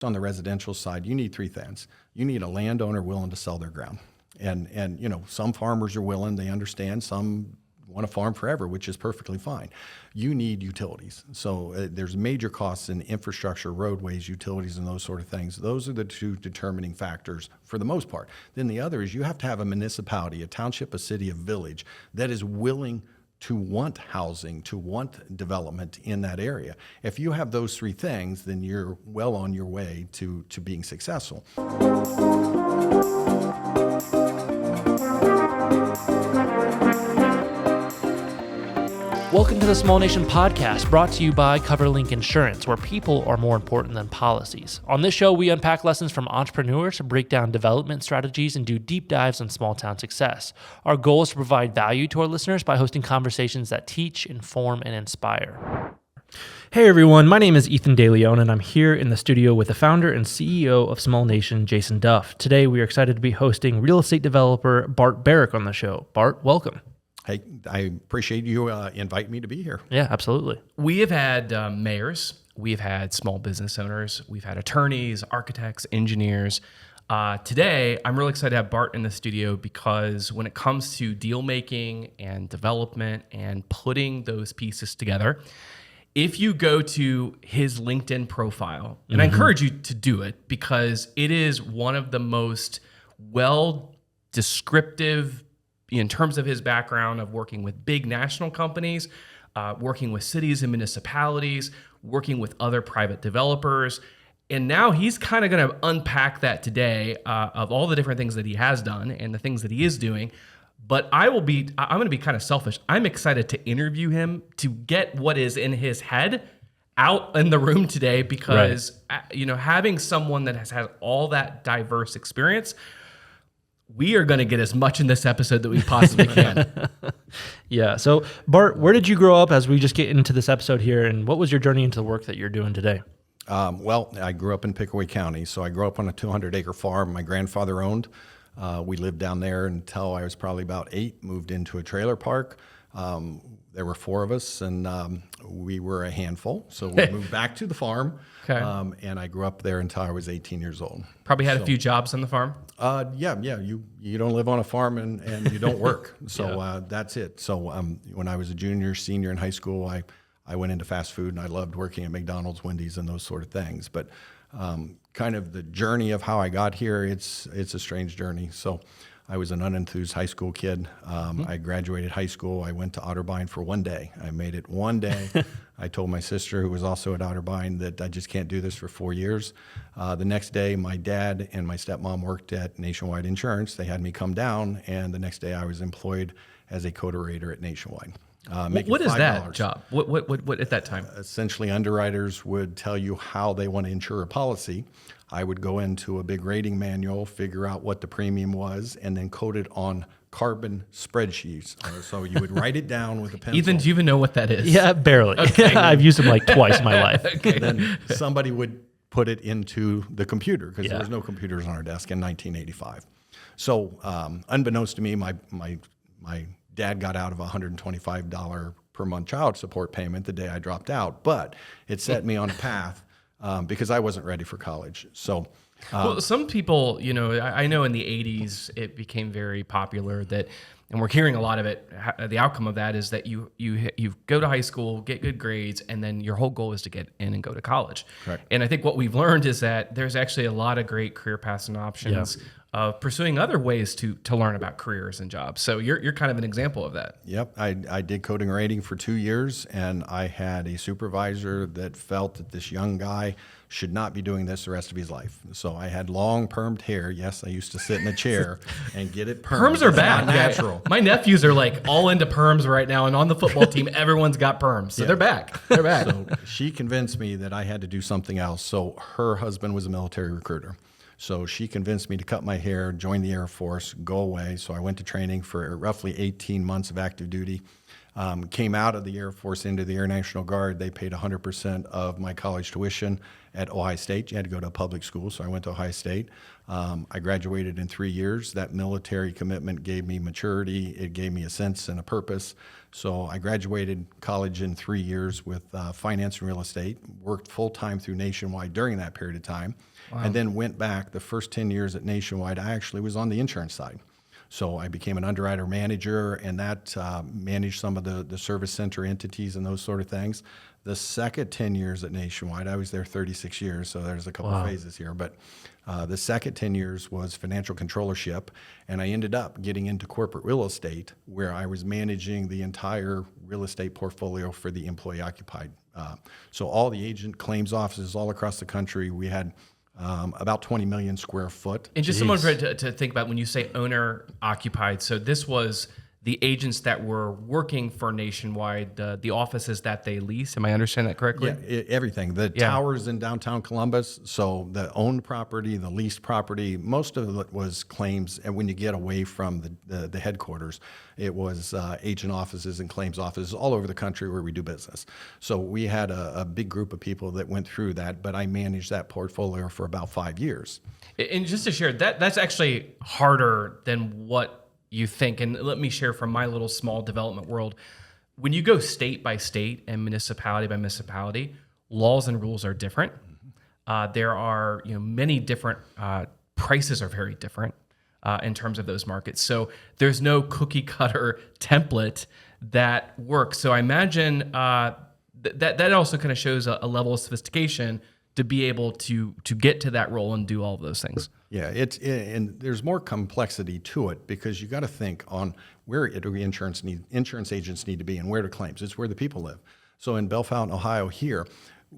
On the residential side, you need three things. You need a landowner willing to sell their ground. And some farmers are willing, they understand, some want to farm forever, which is perfectly fine. You need utilities. So there's major costs in infrastructure, roadways, utilities, and those sort of things. Those are the two determining factors for the most part. Then the other is you have to have a municipality, a township, a city, a village that is willing to want housing, to want development in that area. If you have those three things, then you're well on your way to being successful. Welcome to the Small Nation Podcast, brought to you by CoverLink Insurance, where people are more important than policies. On this show, we unpack lessons from entrepreneurs, break down development strategies, and do deep dives on small town success. Our goal is to provide value to our listeners by hosting conversations that teach, inform, and inspire. Hey everyone, my name is Ethan DeLeon, and I'm here in the studio with the founder and CEO of Small Nation, Jason Duff. Today, we are excited to be hosting real estate developer Bart Barok on the show. Bart, welcome. Hey, I appreciate you inviting me to be here. Yeah, absolutely. We have had mayors, we've had small business owners, we've had attorneys, architects, engineers. Today, I'm really excited to have Bart in the studio because when it comes to deal making and development and putting those pieces together, if you go to his LinkedIn profile, and I encourage you to do it because it is one of the most descriptive in terms of his background of working with big national companies, working with cities and municipalities, working with other private developers. And now he's kind of going to unpack that today of all the different things that he has done and the things that he is doing. But I'm going to be kind of selfish. I'm excited to interview him to get what is in his head out in the room today because, having someone that has had all that diverse experience, we are going to get as much in this episode that we possibly can. Yeah. So, Bart, where did you grow up as we just get into this episode here, and what was your journey into the work that you're doing today? Well, I grew up in Pickaway County, so I grew up on a 200-acre farm my grandfather owned. We lived down there until I was probably about 8, moved into a trailer park. There were 4 of us, and we were a handful. So we moved back to the farm, and I grew up there until I was 18 years old. Probably had a few jobs on the farm? Yeah. You don't live on a farm and you don't work. So that's it. So when I was a junior, senior in high school, I went into fast food, and I loved working at McDonald's, Wendy's, and those sort of things. But kind of the journey of how I got here, it's a strange journey. So I was an unenthused high school kid. I graduated high school. I went to Otterbein for one day. I made it one day. I told my sister, who was also at Otterbein, that I just can't do this for 4 years. The next day, my dad and my stepmom worked at Nationwide Insurance. They had me come down, and the next day I was employed as a co-rater at Nationwide. What is that job? What at that time? Essentially, underwriters would tell you how they want to insure a policy. I would go into a big rating manual, figure out what the premium was, and then code it on carbon spreadsheets. So you would write it down with a pencil. Ethan, do you even know what that is? Yeah, barely. Okay. I've used them like twice in my life. Okay. Then somebody would put it into the computer because there was no computers on our desk in 1985. So unbeknownst to me, my dad got out of a $125 per month child support payment the day I dropped out, but it set me on a path because I wasn't ready for college. So, well, some people, I know in the 80s it became very popular that, and we're hearing a lot of it. The outcome of that is that you go to high school, get good grades, and then your whole goal is to get in and go to college. Correct. And I think what we've learned is that there's actually a lot of great career paths and options. Of pursuing other ways to learn about careers and jobs. So you're kind of an example of that. Yep. I did coding and rating for 2 years, and I had a supervisor that felt that this young guy should not be doing this the rest of his life. So I had long permed hair. Yes, I used to sit in a chair and get it permed. Perms are back. Natural. My nephews are like all into perms right now, and on the football team, everyone's got perms. So they're back. They're back. So she convinced me that I had to do something else. So her husband was a military recruiter. So she convinced me to cut my hair, join the Air Force, go away. So I went to training for roughly 18 months of active duty. Came out of the Air Force into the Air National Guard. They paid 100% of my college tuition at Ohio State. You had to go to a public school, so I went to Ohio State. I graduated in 3 years. That military commitment gave me maturity. It gave me a sense and a purpose. So I graduated college in 3 years with finance and real estate, worked full-time through Nationwide during that period of time, and then went back. The first 10 years at Nationwide, I actually was on the insurance side. So I became an underwriter manager, and that managed some of the service center entities and those sort of things. The second 10 years at Nationwide, I was there 36 years, so there's a couple of phases here. But the second 10 years was financial controllership, and I ended up getting into corporate real estate, where I was managing the entire real estate portfolio for the employee-occupied. So all the agent claims offices all across the country. We had about 20 million square foot. And just someone to think about when you say owner occupied. So this was the agents that were working for Nationwide, the offices that they lease. Am I understanding that correctly? Yeah, everything. The towers in downtown Columbus, so the owned property, the leased property, most of it was claims. And when you get away from the headquarters, it was agent offices and claims offices all over the country where we do business. So we had a big group of people that went through that, but I managed that portfolio for about 5 years. And just to share, that's actually harder than what you think. And let me share from my little small development world. When you go state by state and municipality by municipality, laws and rules are different. There are many different prices are very different in terms of those markets. So there's no cookie cutter template that works. So I imagine that also kind of shows a level of sophistication to be able to get to that role and do all of those things. Yeah, and there's more complexity to it, because you got to think on where insurance agents need to be and where to claims. It's where the people live. So in Bellefontaine, Ohio here,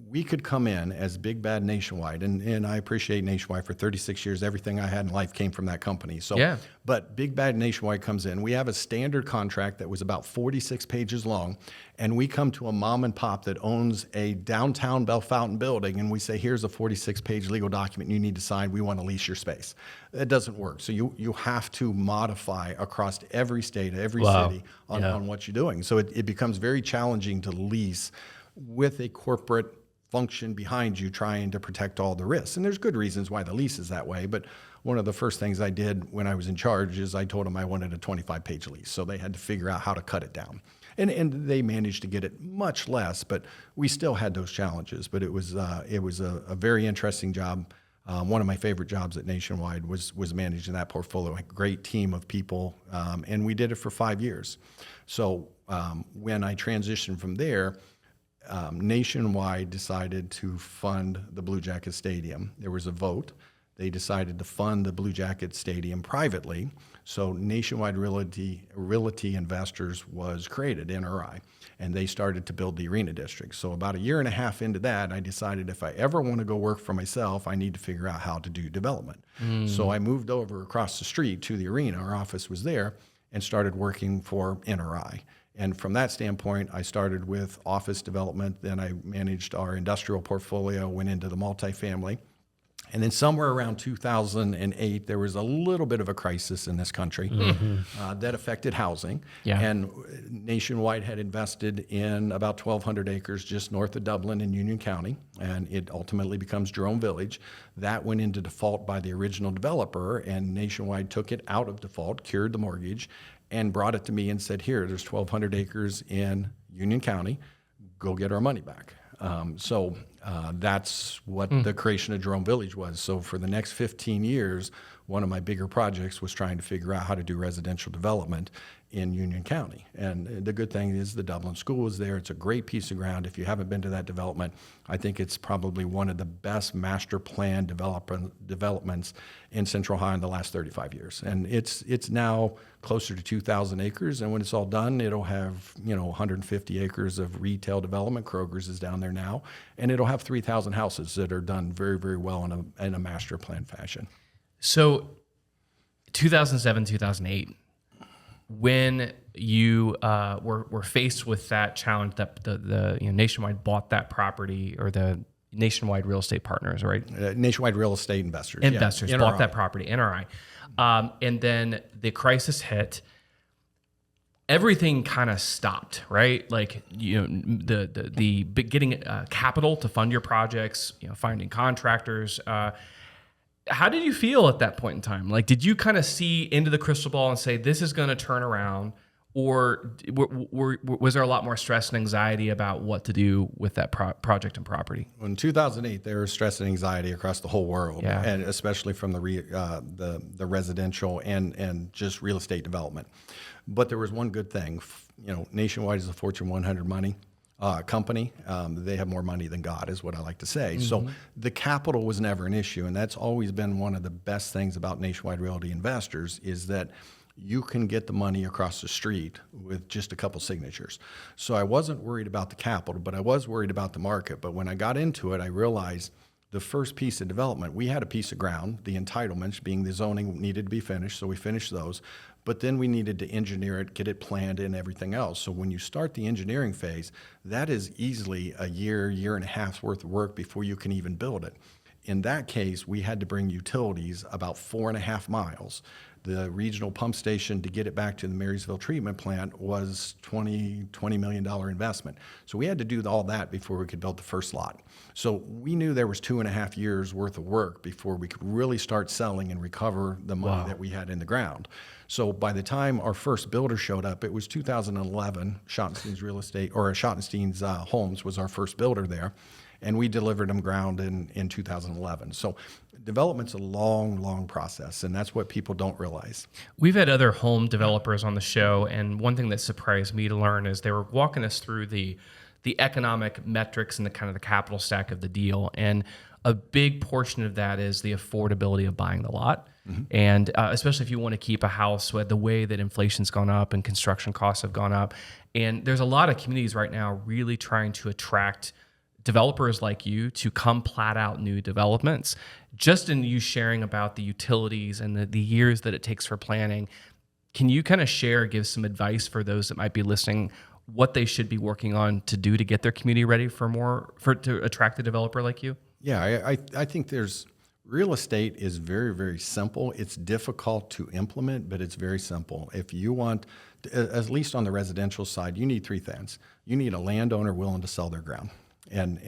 we could come in as Big Bad Nationwide, and I appreciate Nationwide for 36 years. Everything I had in life came from that company. So, yeah. But Big Bad Nationwide comes in. We have a standard contract that was about 46 pages long, and we come to a mom and pop that owns a downtown Bellefontaine building, and we say, here's a 46-page legal document you need to sign. We want to lease your space. That doesn't work. So you have to modify across every state, every city on what you're doing. So it becomes very challenging to lease with a corporate function behind you trying to protect all the risks. And there's good reasons why the lease is that way, but one of the first things I did when I was in charge is I told them I wanted a 25-page lease. So they had to figure out how to cut it down. And they managed to get it much less, but we still had those challenges. But it was a very interesting job. One of my favorite jobs at Nationwide was managing that portfolio. A great team of people, and we did it for 5 years. So when I transitioned from there, Nationwide decided to fund the Blue Jacket Stadium. There was a vote. They decided to fund the Blue Jacket Stadium privately. So Nationwide Realty Investors was created, NRI, and they started to build the arena district. So about a year and a half into that, I decided if I ever want to go work for myself, I need to figure out how to do development. So I moved over across the street to the arena. Our office was there, and started working for NRI. And from that standpoint, I started with office development. Then I managed our industrial portfolio, went into the multifamily. And then somewhere around 2008, there was a little bit of a crisis in this country that affected housing. Yeah. And Nationwide had invested in about 1,200 acres just north of Dublin in Union County, and it ultimately becomes Jerome Village. That went into default by the original developer, and Nationwide took it out of default, cured the mortgage, and brought it to me and said, here, there's 1,200 acres in Union County. Go get our money back. So that's what the creation of Jerome Village was. So for the next 15 years, one of my bigger projects was trying to figure out how to do residential development in Union County. And the good thing is the Dublin School is there. It's a great piece of ground. If you haven't been to that development, I think it's probably one of the best master plan developments in Central Ohio in the last 35 years. And it's now closer to 2,000 acres. And when it's all done, it'll have 150 acres of retail development. Kroger's is down there now. And it'll have 3,000 houses that are done very, very well in a master plan fashion. So 2007, 2008, when you were faced with that challenge that the Nationwide bought that property, or the Nationwide Real Estate Partners, right? Nationwide Real Estate Investors. Investors yeah. bought that property, NRI. And then the crisis hit. everything kind of stopped, right? Like, the getting capital to fund your projects, finding contractors. How did you feel at that point in time? Like, did you kind of see into the crystal ball and say, this is going to turn around? Or was there a lot more stress and anxiety about what to do with that project and property? In 2008, there was stress and anxiety across the whole world, Yeah. and especially from the residential and just real estate development. But there was one good thing. Nationwide is a Fortune 100 company. They have more money than God, is what I like to say. Mm-hmm. So the capital was never an issue, and that's always been one of the best things about Nationwide Realty investors is that you can get the money across the street with just a couple signatures. So I wasn't worried about the capital, but I was worried about the market. But when I got into it, I realized the first piece of development, we had a piece of ground, the entitlements being the zoning needed to be finished, so we finished those. But then we needed to engineer it, get it planned and everything else. So when you start the engineering phase, that is easily a year and a half's worth of work before you can even build it. In that case, we had to bring utilities about 4.5 miles. The regional pump station to get it back to the Marysville treatment plant was $20 million investment. So we had to do all that before we could build the first lot. So we knew there was 2.5 years worth of work before we could really start selling and recover the money that we had in the ground. So by the time our first builder showed up, it was 2011. Schottenstein's Real Estate, or Schottenstein's Homes was our first builder there. And we delivered them ground in 2011. So development's a long process, and that's what people don't realize. We've had other home developers on the show, and one thing that surprised me to learn is they were walking us through the economic metrics and the kind of the capital stack of the deal. And a big portion of that is the affordability of buying the lot. Mm-hmm. And especially if you want to keep a house with the way that inflation's gone up and construction costs have gone up. And there's a lot of communities right now really trying to attract developers like you to come plat out new developments. Just in you sharing about the utilities and the years that it takes for planning, can you kind of give some advice for those that might be listening, what they should be working on to do to get their community ready to attract a developer like you? Yeah, I think real estate is very, very simple. It's difficult to implement, but it's very simple. If you want, at least on the residential side, you need 3 things. You need a landowner willing to sell their ground. And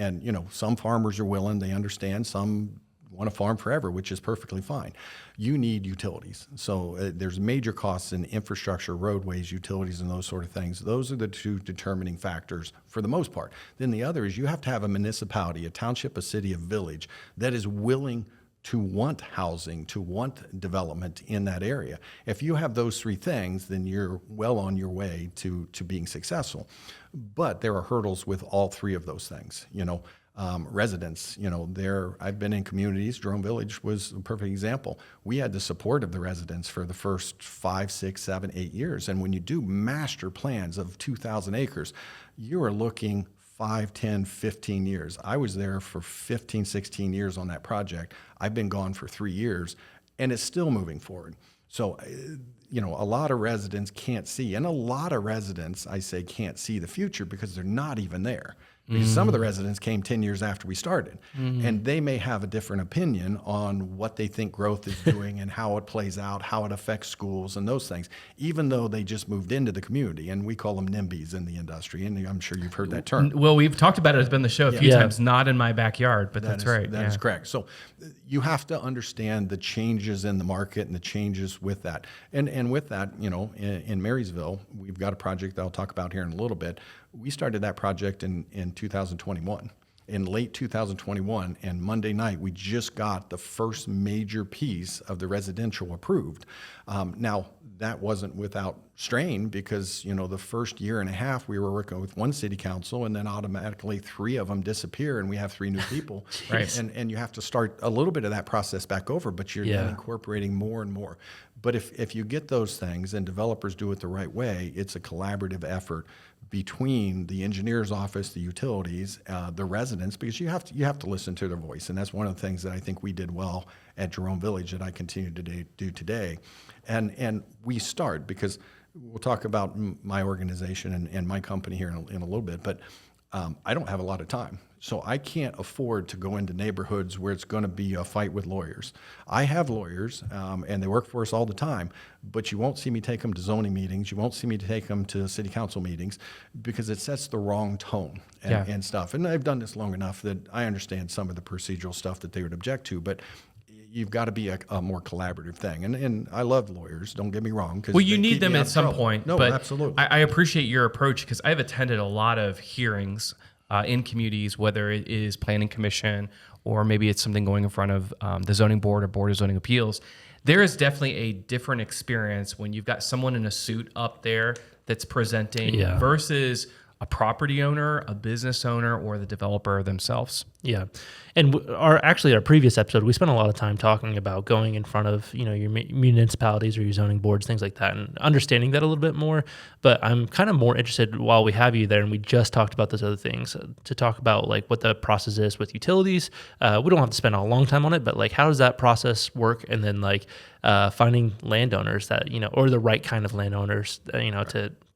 some farmers are willing, they understand, some want to farm forever, which is perfectly fine. You need utilities. So there's major costs in infrastructure, roadways, utilities, and those sort of things. Those are the 2 determining factors for the most part. Then the other is you have to have a municipality, a township, a city, a village that is willing to want housing, to want development in that area. If you have those 3 things, then you're well on your way to being successful. But there are hurdles with all 3 of those things. Residents, I've been in communities, Jerome Village was a perfect example. We had the support of the residents for the first 5, 6, 7, 8 years. And when you do master plans of 2,000 acres, you are looking 5, 10, 15 years. I was there for 15, 16 years on that project. I've been gone for 3 years, and it's still moving forward. So, a lot of residents can't see, and a lot of residents, I say, can't see the future because they're not even there. Because some of the residents came 10 years after we started, and they may have a different opinion on what they think growth is doing and how it plays out, how it affects schools and those things, even though they just moved into the community. And we call them NIMBYs in the industry, and I'm sure you've heard that term. Well, we've talked about it. It's been the show a few times, not in my backyard, but that's right. That is correct. So you have to understand the changes in the market and the changes with that. And with that, in Marysville, we've got a project that I'll talk about here in a little bit. We started that project in 2021, in late 2021, and Monday night we just got the first major piece of the residential approved. Now, that wasn't without strain because, the first year and a half we were working with one city council, and then automatically 3 of them disappear and we have 3 new people. Right. And you have to start a little bit of that process back over, but you're then incorporating more and more. But if you get those things and developers do it the right way, it's a collaborative effort between the engineer's office, the utilities, the residents, because you have to listen to their voice. And that's one of the things that I think we did well at Jerome Village that I continue to do today. And we start, because we'll talk about my organization and my company here in a little bit, but I don't have a lot of time. So I can't afford to go into neighborhoods where it's going to be a fight with lawyers. I have lawyers, and they work for us all the time, but you won't see me take them to zoning meetings. You won't see me take them to city council meetings because it sets the wrong tone and stuff. And I've done this long enough that I understand some of the procedural stuff that they would object to, but you've got to be a more collaborative thing. And I love lawyers, don't get me wrong. Well, you need them at some point. No, but absolutely. I appreciate your approach because I've attended a lot of hearings in communities, whether it is planning commission or maybe it's something going in front of the zoning board or board of zoning appeals. There is definitely a different experience when you've got someone in a suit up there that's presenting versus a property owner, a business owner, or the developer themselves. Yeah. And our previous episode, we spent a lot of time talking about going in front of, your municipalities or your zoning boards, things like that, and understanding that a little bit more. But I'm kind of more interested while we have you there, and we just talked about those other things, to talk about like what the process is with utilities. We don't have to spend a long time on it, but like how does that process work? And then like finding landowners that, or the right kind of landowners,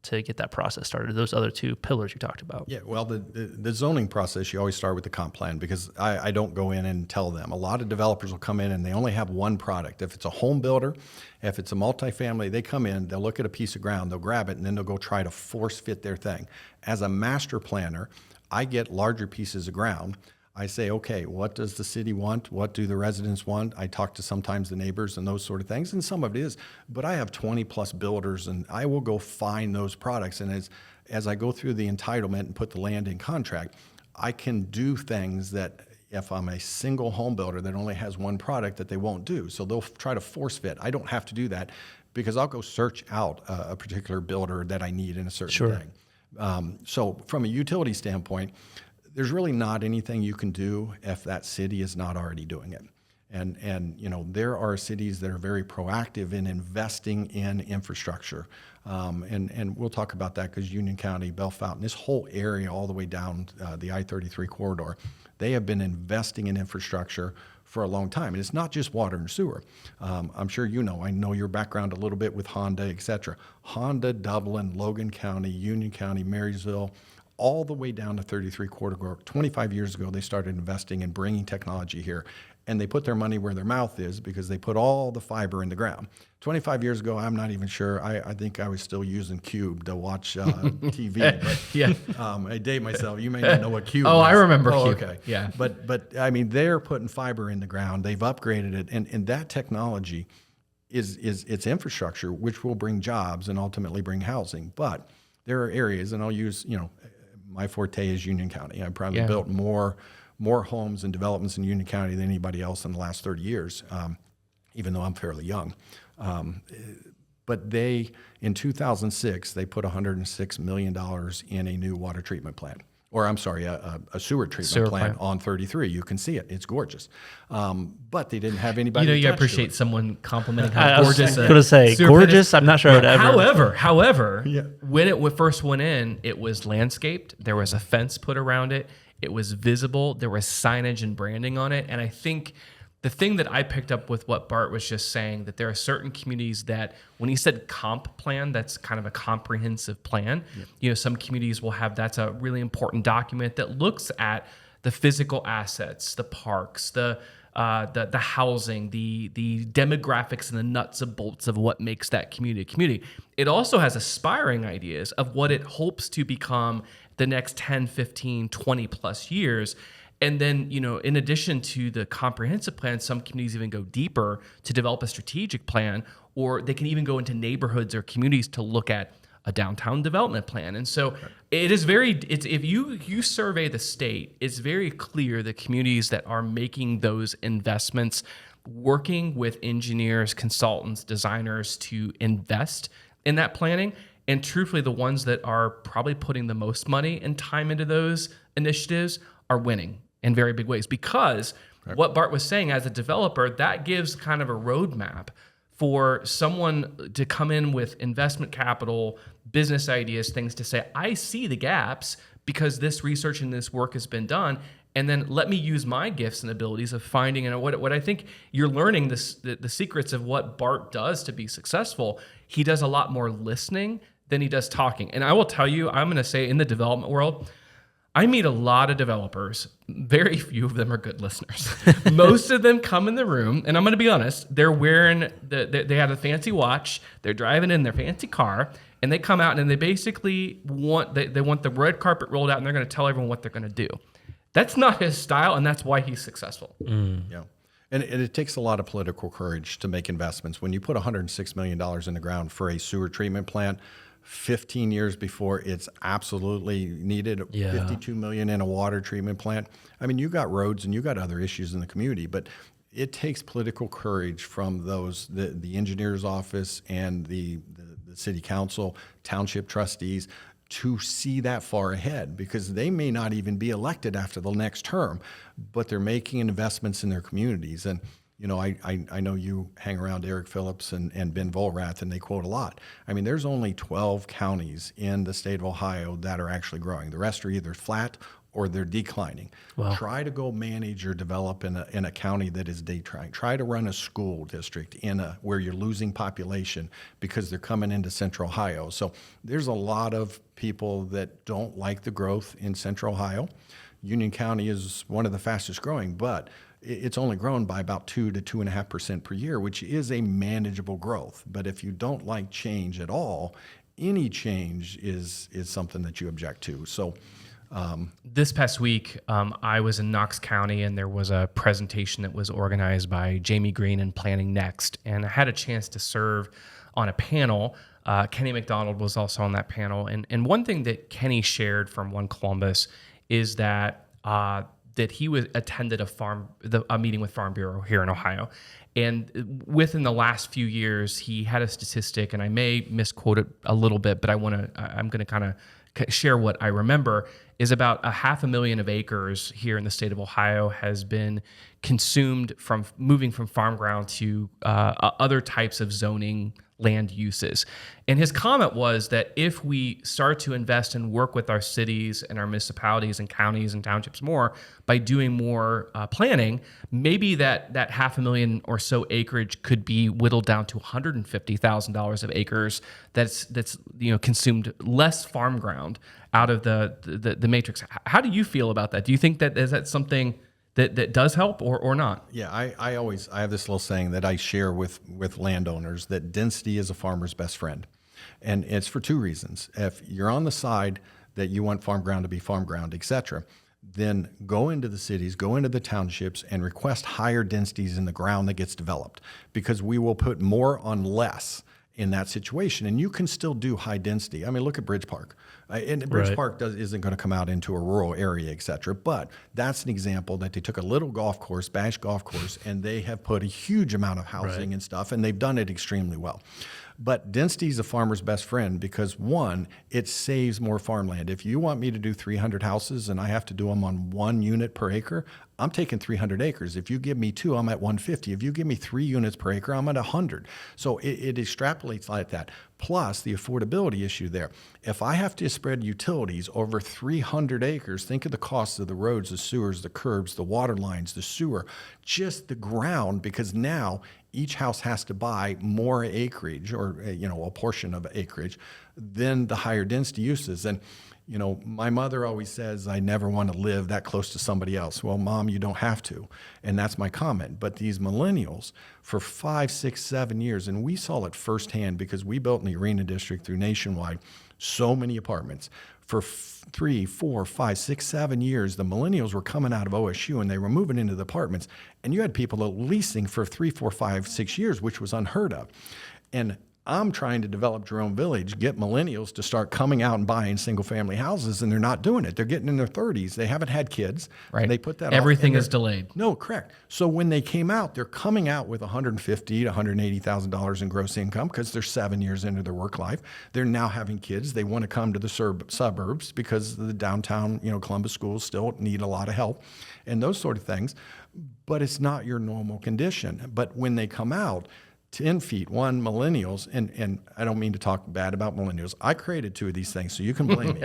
to get that process started, those other two pillars you talked about. Yeah, well, the zoning process, you always start with the comp plan because I don't go in and tell them. A lot of developers will come in and they only have one product. If it's a home builder, if it's a multifamily, they come in, they'll look at a piece of ground, they'll grab it, and then they'll go try to force fit their thing. As a master planner, I get larger pieces of ground. I say, okay, what does the city want? What do the residents want? I talk to sometimes the neighbors and those sort of things, and some of it is, but I have 20 plus builders and I will go find those products. And as I go through the entitlement and put the land in contract, I can do things that if I'm a single home builder that only has one product that they won't do. So they'll try to force fit. I don't have to do that because I'll go search out a particular builder that I need in a certain thing. So from a utility standpoint, there's really not anything you can do if that city is not already doing it. And there are cities that are very proactive in investing in infrastructure. And we'll talk about that because Union County, Bellefontaine, this whole area all the way down the I-33 corridor, they have been investing in infrastructure for a long time. And it's not just water and sewer. I'm sure I know your background a little bit with Honda, et cetera. Honda, Dublin, Logan County, Union County, Marysville, all the way down to 33 corridor. 25 years ago, they started investing in bringing technology here. And they put their money where their mouth is because they put all the fiber in the ground. 25 years ago, I'm not even sure. I think I was still using Cube to watch TV. But, I date myself. You may not know what Cube is. I remember Cube. Okay. Yeah. But I mean, they're putting fiber in the ground. They've upgraded it. And that technology is its infrastructure, which will bring jobs and ultimately bring housing. But there are areas, and I'll use, my forte is Union County. I've probably built more homes and developments in Union County than anybody else in the last 30 years, even though I'm fairly young. But in 2006, they put $106 million in a new water treatment plant. Or I'm sorry, a sewer treatment plant on 33. You can see it. It's gorgeous. But they didn't have anybody you appreciate someone complimenting how I gorgeous. I was going to say, gorgeous? I'm not sure I would ever. However, when it first went in, it was landscaped. There was a fence put around it. It was visible. There was signage and branding on it. And I think the thing that I picked up with what Bart was just saying, that there are certain communities that when he said comp plan, that's kind of a comprehensive plan. Some communities will have, that's a really important document that looks at the physical assets, the parks, the housing, the demographics and the nuts and bolts of what makes that community a community. It also has aspiring ideas of what it hopes to become the next 10, 15, 20 plus years. And then, in addition to the comprehensive plan, some communities even go deeper to develop a strategic plan, or they can even go into neighborhoods or communities to look at a downtown development plan. And so it is if you survey the state, it's very clear the communities that are making those investments, working with engineers, consultants, designers to invest in that planning. And truthfully, the ones that are probably putting the most money and time into those initiatives are winning in very big ways, because what Bart was saying, as a developer, that gives kind of a roadmap for someone to come in with investment capital, business ideas, things to say, I see the gaps because this research and this work has been done. And then let me use my gifts and abilities of finding, and what I think you're learning the secrets of what Bart does to be successful. He does a lot more listening than he does talking. And I will tell you, I'm going to say in the development world, I meet a lot of developers. Very few of them are good listeners. Most of them come in the room, and I'm going to be honest, they're wearing, they have a fancy watch, they're driving in their fancy car, and they come out and they basically want, they want the red carpet rolled out, and they're going to tell everyone what they're going to do. That's not his style, and that's why he's successful. Yeah. And it takes a lot of political courage to make investments. When you put $106 million in the ground for a sewer treatment plant, 15 years before it's absolutely needed, $52 million in a water treatment plant. I mean, you got roads and you got other issues in the community, but it takes political courage from those, the engineer's office and the city council, township trustees, to see that far ahead, because they may not even be elected after the next term, but they're making investments in their communities. And you know, I know you hang around Eric Phillips and Ben Volrath, and they quote a lot. I mean, there's only 12 counties in the state of Ohio that are actually growing. The rest are either flat or they're declining. Wow. Try to go manage or develop in a county that is declining. Try to run a school district where you're losing population because they're coming into Central Ohio. So there's a lot of people that don't like the growth in Central Ohio. Union County is one of the fastest growing, but it's only grown by about 2 to 2.5% per year, which is a manageable growth. But if you don't like change at all, any change is something that you object to. So this past week, I was in Knox County, and there was a presentation that was organized by Jamie Green and Planning Next. And I had a chance to serve on a panel. Kenny McDonald was also on that panel. And one thing that Kenny shared from One Columbus is that that he attended a meeting with Farm Bureau here in Ohio. And within the last few years, he had a statistic, and I may misquote it a little bit, but I'm going to kind of share what I remember, is about 500,000 of acres here in the state of Ohio has been consumed from moving from farm ground to other types of zoning land uses. And his comment was that if we start to invest and work with our cities and our municipalities and counties and townships more by doing more planning, maybe that 500,000 or so acreage could be whittled down to $150,000 of acres that's consumed less farm ground out of the matrix. How do you feel about that? Do you think that is that something that does help or not? Yeah, I have this little saying that I share with landowners, that density is a farmer's best friend. And it's for two reasons. If you're on the side that you want farm ground to be farm ground, et cetera, then go into the cities, go into the townships, and request higher densities in the ground that gets developed, because we will put more on less in that situation. And you can still do high density. I mean, look at Bridge Park. And Bridge Park isn't going to come out into a rural area, et cetera. But that's an example that they took a little golf course, Bash Golf Course, and they have put a huge amount of housing and stuff, and they've done it extremely well. But density is a farmer's best friend because, one, it saves more farmland. If you want me to do 300 houses and I have to do them on 1 unit per acre, I'm taking 300 acres. If you give me 2, I'm at 150. If you give me 3 units per acre, I'm at 100. So it extrapolates like that. Plus the affordability issue there. If I have to spread utilities over 300 acres, think of the costs of the roads, the sewers, the curbs, the water lines, the sewer, just the ground, because now each house has to buy more acreage, or a portion of acreage, than the higher density uses. And my mother always says, I never want to live that close to somebody else. Well, Mom, you don't have to. And that's my comment. But these millennials, for 5, 6, 7 years, and we saw it firsthand because we built in the Arena District through Nationwide so many apartments. For 3, 4, 5, 6, 7 years, the millennials were coming out of OSU and they were moving into the apartments. And you had people leasing for 3, 4, 5, 6 years, which was unheard of. And I'm trying to develop Jerome Village, get millennials to start coming out and buying single-family houses, and they're not doing it. They're getting in their 30s. They haven't had kids. Right. They put that Everything is delayed. No, correct. So when they came out, they're coming out with $150,000 to $180,000 in gross income because they're 7 years into their work life. They're now having kids. They want to come to the suburbs because the downtown, Columbus schools still need a lot of help and those sort of things. But it's not your normal condition. But when they come out, 10 feet, millennials, and I don't mean to talk bad about millennials. I created 2 of these things, so you can blame me.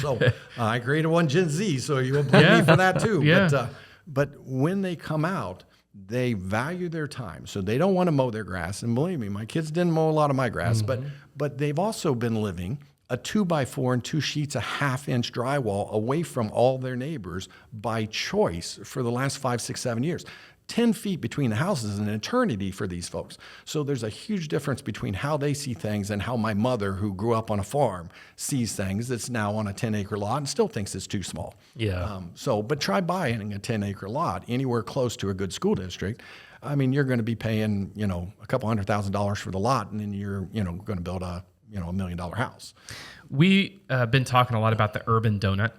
So I created one Gen Z, so you'll blame me for that too. Yeah. But when they come out, they value their time. So they don't want to mow their grass. And believe me, my kids didn't mow a lot of my grass, but they've also been living a 2x4 and 2 sheets of half-inch drywall away from all their neighbors by choice for the last 5, 6, 7 years. 10 feet between the houses is an eternity for these folks. So there's a huge difference between how they see things and how my mother, who grew up on a farm, sees things that's now on a 10-acre lot and still thinks it's too small. Yeah. But try buying a 10-acre lot anywhere close to a good school district. I mean, you're going to be paying, a couple $100,000 for the lot, and then you're, going to build a $1 million house. We been talking a lot about the urban donut,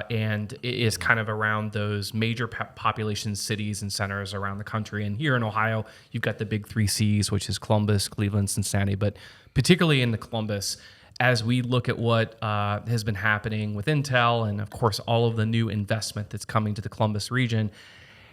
and it is kind of around those major population cities and centers around the country. And here in Ohio, you've got the big 3 C's, which is Columbus, Cleveland, Cincinnati. But particularly in the Columbus, as we look at what has been happening with Intel and, of course, all of the new investment that's coming to the Columbus region.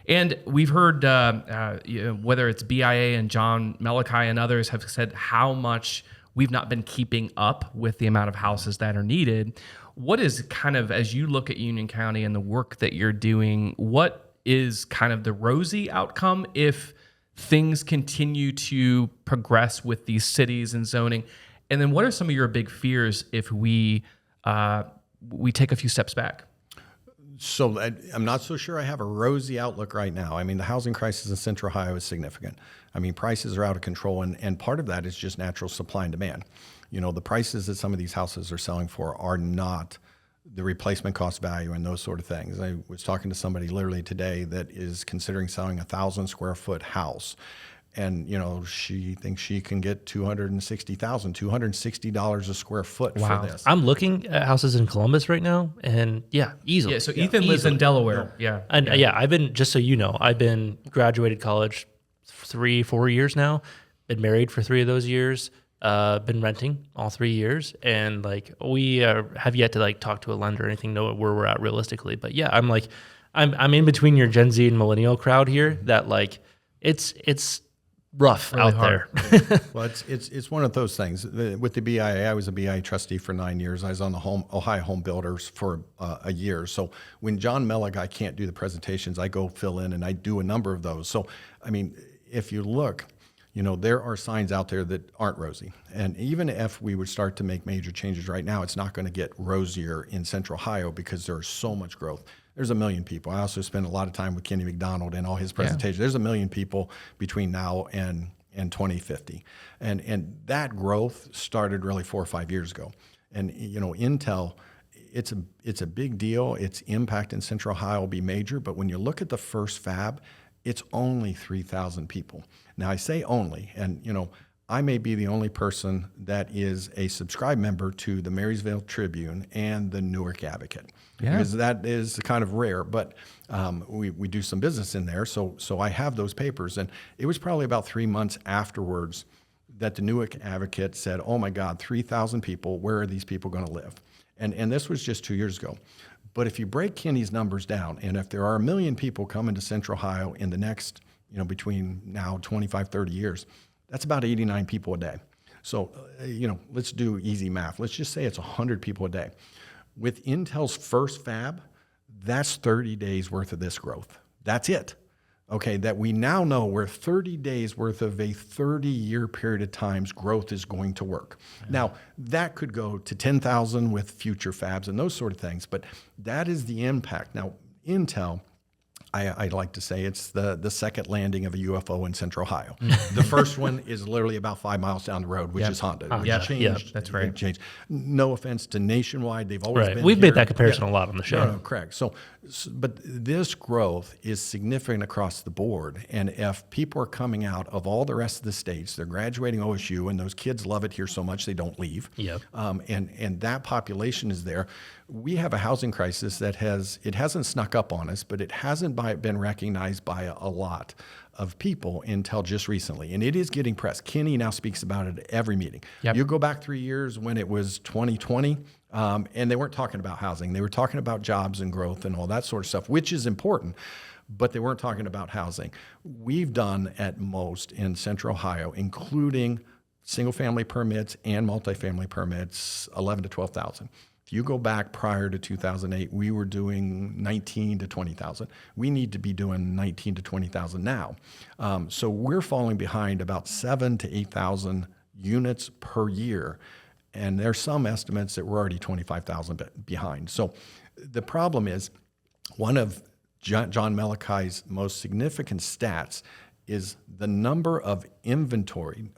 And we've heard, whether it's BIA and John Melikai and others have said how much we've not been keeping up with the amount of houses that are needed. What is kind of, as you look at Union County and the work that you're doing, what is kind of the rosy outcome if things continue to progress with these cities and zoning? And then what are some of your big fears if we take a few steps back? So I'm not so sure I have a rosy outlook right now. I mean, the housing crisis in Central Ohio is significant. I mean, prices are out of control, and part of that is just natural supply and demand. The prices that some of these houses are selling for are not the replacement cost value and those sort of things. I was talking to somebody literally today that is considering selling a 1,000 square foot house. And, she thinks she can get $260 a square foot for this. I'm looking at houses in Columbus right now, and easily. Yeah, so Ethan lives in Delaware. Yeah. And I've been, just so you know, I've been graduated college 3-4 years now, been married for 3 of those years, been renting all 3 years, and we have yet to talk to a lender or anything, know where we're at realistically. But I'm I'm in between your Gen Z and millennial crowd here that it's rough really out hard there. Well, it's one of those things. With the BIA, I was a BIA trustee for 9 years. I was on the Ohio Home Builders for a year. So when John Melikai can't do the presentations, I go fill in, and I do a number of those. So, I mean, if you look, there are signs out there that aren't rosy. And even if we would start to make major changes right now, it's not going to get rosier in Central Ohio because there's so much growth. There's 1 million people. I also spend a lot of time with Kenny McDonald and all his presentations. Yeah. There's 1 million people between now and 2050. And that growth started really 4 or 5 years ago. And, Intel, it's a big deal. Its impact in Central Ohio will be major. But when you look at the first fab, it's only 3,000 people. Now, I say only, and, I may be the only person that is a subscribed member to the Marysville Tribune and the Newark Advocate. Yeah. Because that is kind of rare, but we do some business in there. So I have those papers. And it was probably about 3 months afterwards that the Newark Advocate said, oh my God, 3,000 people, where are these people going to live? And this was just 2 years ago. But if you break Kenny's numbers down, and if there are 1 million people coming to Central Ohio in the next, between now 25, 30 years, that's about 89 people a day. So, let's do easy math. Let's just say it's 100 people a day. With Intel's first fab, that's 30 days worth of this growth. That's it. Okay, that we now know where 30 days worth of a 30-year period of time's growth is going to work. Yeah. Now, that could go to 10,000 with future fabs and those sort of things, but that is the impact. Now, Intel, I like to say it's the second landing of a UFO in Central Ohio. The first one is literally about 5 miles down the road, which is Honda. Which changed. That's right. Changed. No offense to Nationwide. They've always been We've here. made that comparison a lot on the show. No, correct. So, but this growth is significant across the board. And if people are coming out of all the rest of the states, they're graduating OSU, and those kids love it here so much they don't leave. Yep. And that population is there. We have a housing crisis that hasn't snuck up on us, but it hasn't been recognized by a lot of people until just recently. And it is getting press. Kenny now speaks about it at every meeting. Yep. You go back 3 years when it was 2020, and they weren't talking about housing. They were talking about jobs and growth and all that sort of stuff, which is important, but they weren't talking about housing. We've done at most in Central Ohio, including single-family permits and multifamily permits, 11 to 12,000. If you go back prior to 2008, we were doing 19 to 20,000. We need to be doing 19 to 20,000 now. So we're falling behind about 7,000 to 8,000 units per year. And there's some estimates that we're already 25,000 behind. So the problem is, one of John Melakai's most significant stats is the number of inventory,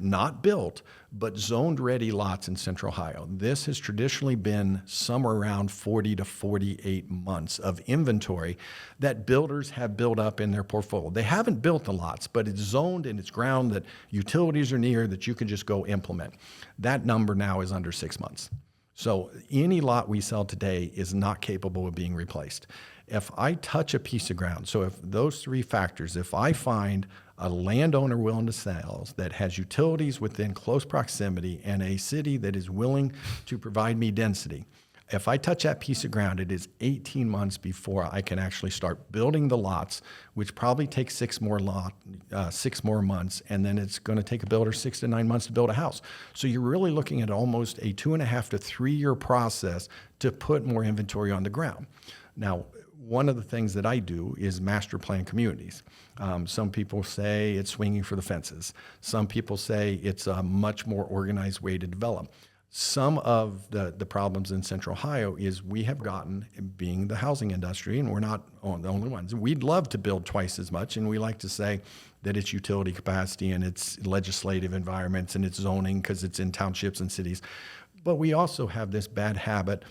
not built, but zoned ready lots in Central Ohio. This has traditionally been somewhere around 40 to 48 months of inventory that builders have built up in their portfolio. They haven't built the lots, but it's zoned and it's ground that utilities are near that you can just go implement. That number now is under 6 months. So any lot we sell today is not capable of being replaced. If I touch a piece of ground, so if those three factors, if I find a landowner willing to sell that has utilities within close proximity and a city that is willing to provide me density, if I touch that piece of ground, it is 18 months before I can actually start building the lots, which probably takes 6 more months, and then it's going to take a builder 6 to 9 months to build a house. So you're really looking at almost a 2.5 to 3 year process to put more inventory on the ground. Now, one of the things that I do is master plan communities. Some people say it's swinging for the fences. Some people say it's a much more organized way to develop. Some of the problems in Central Ohio is we have gotten, being the housing industry, and we're not the only ones, we'd love to build twice as much, and we like to say that it's utility capacity and it's legislative environments and it's zoning because it's in townships and cities. But we also have this bad habit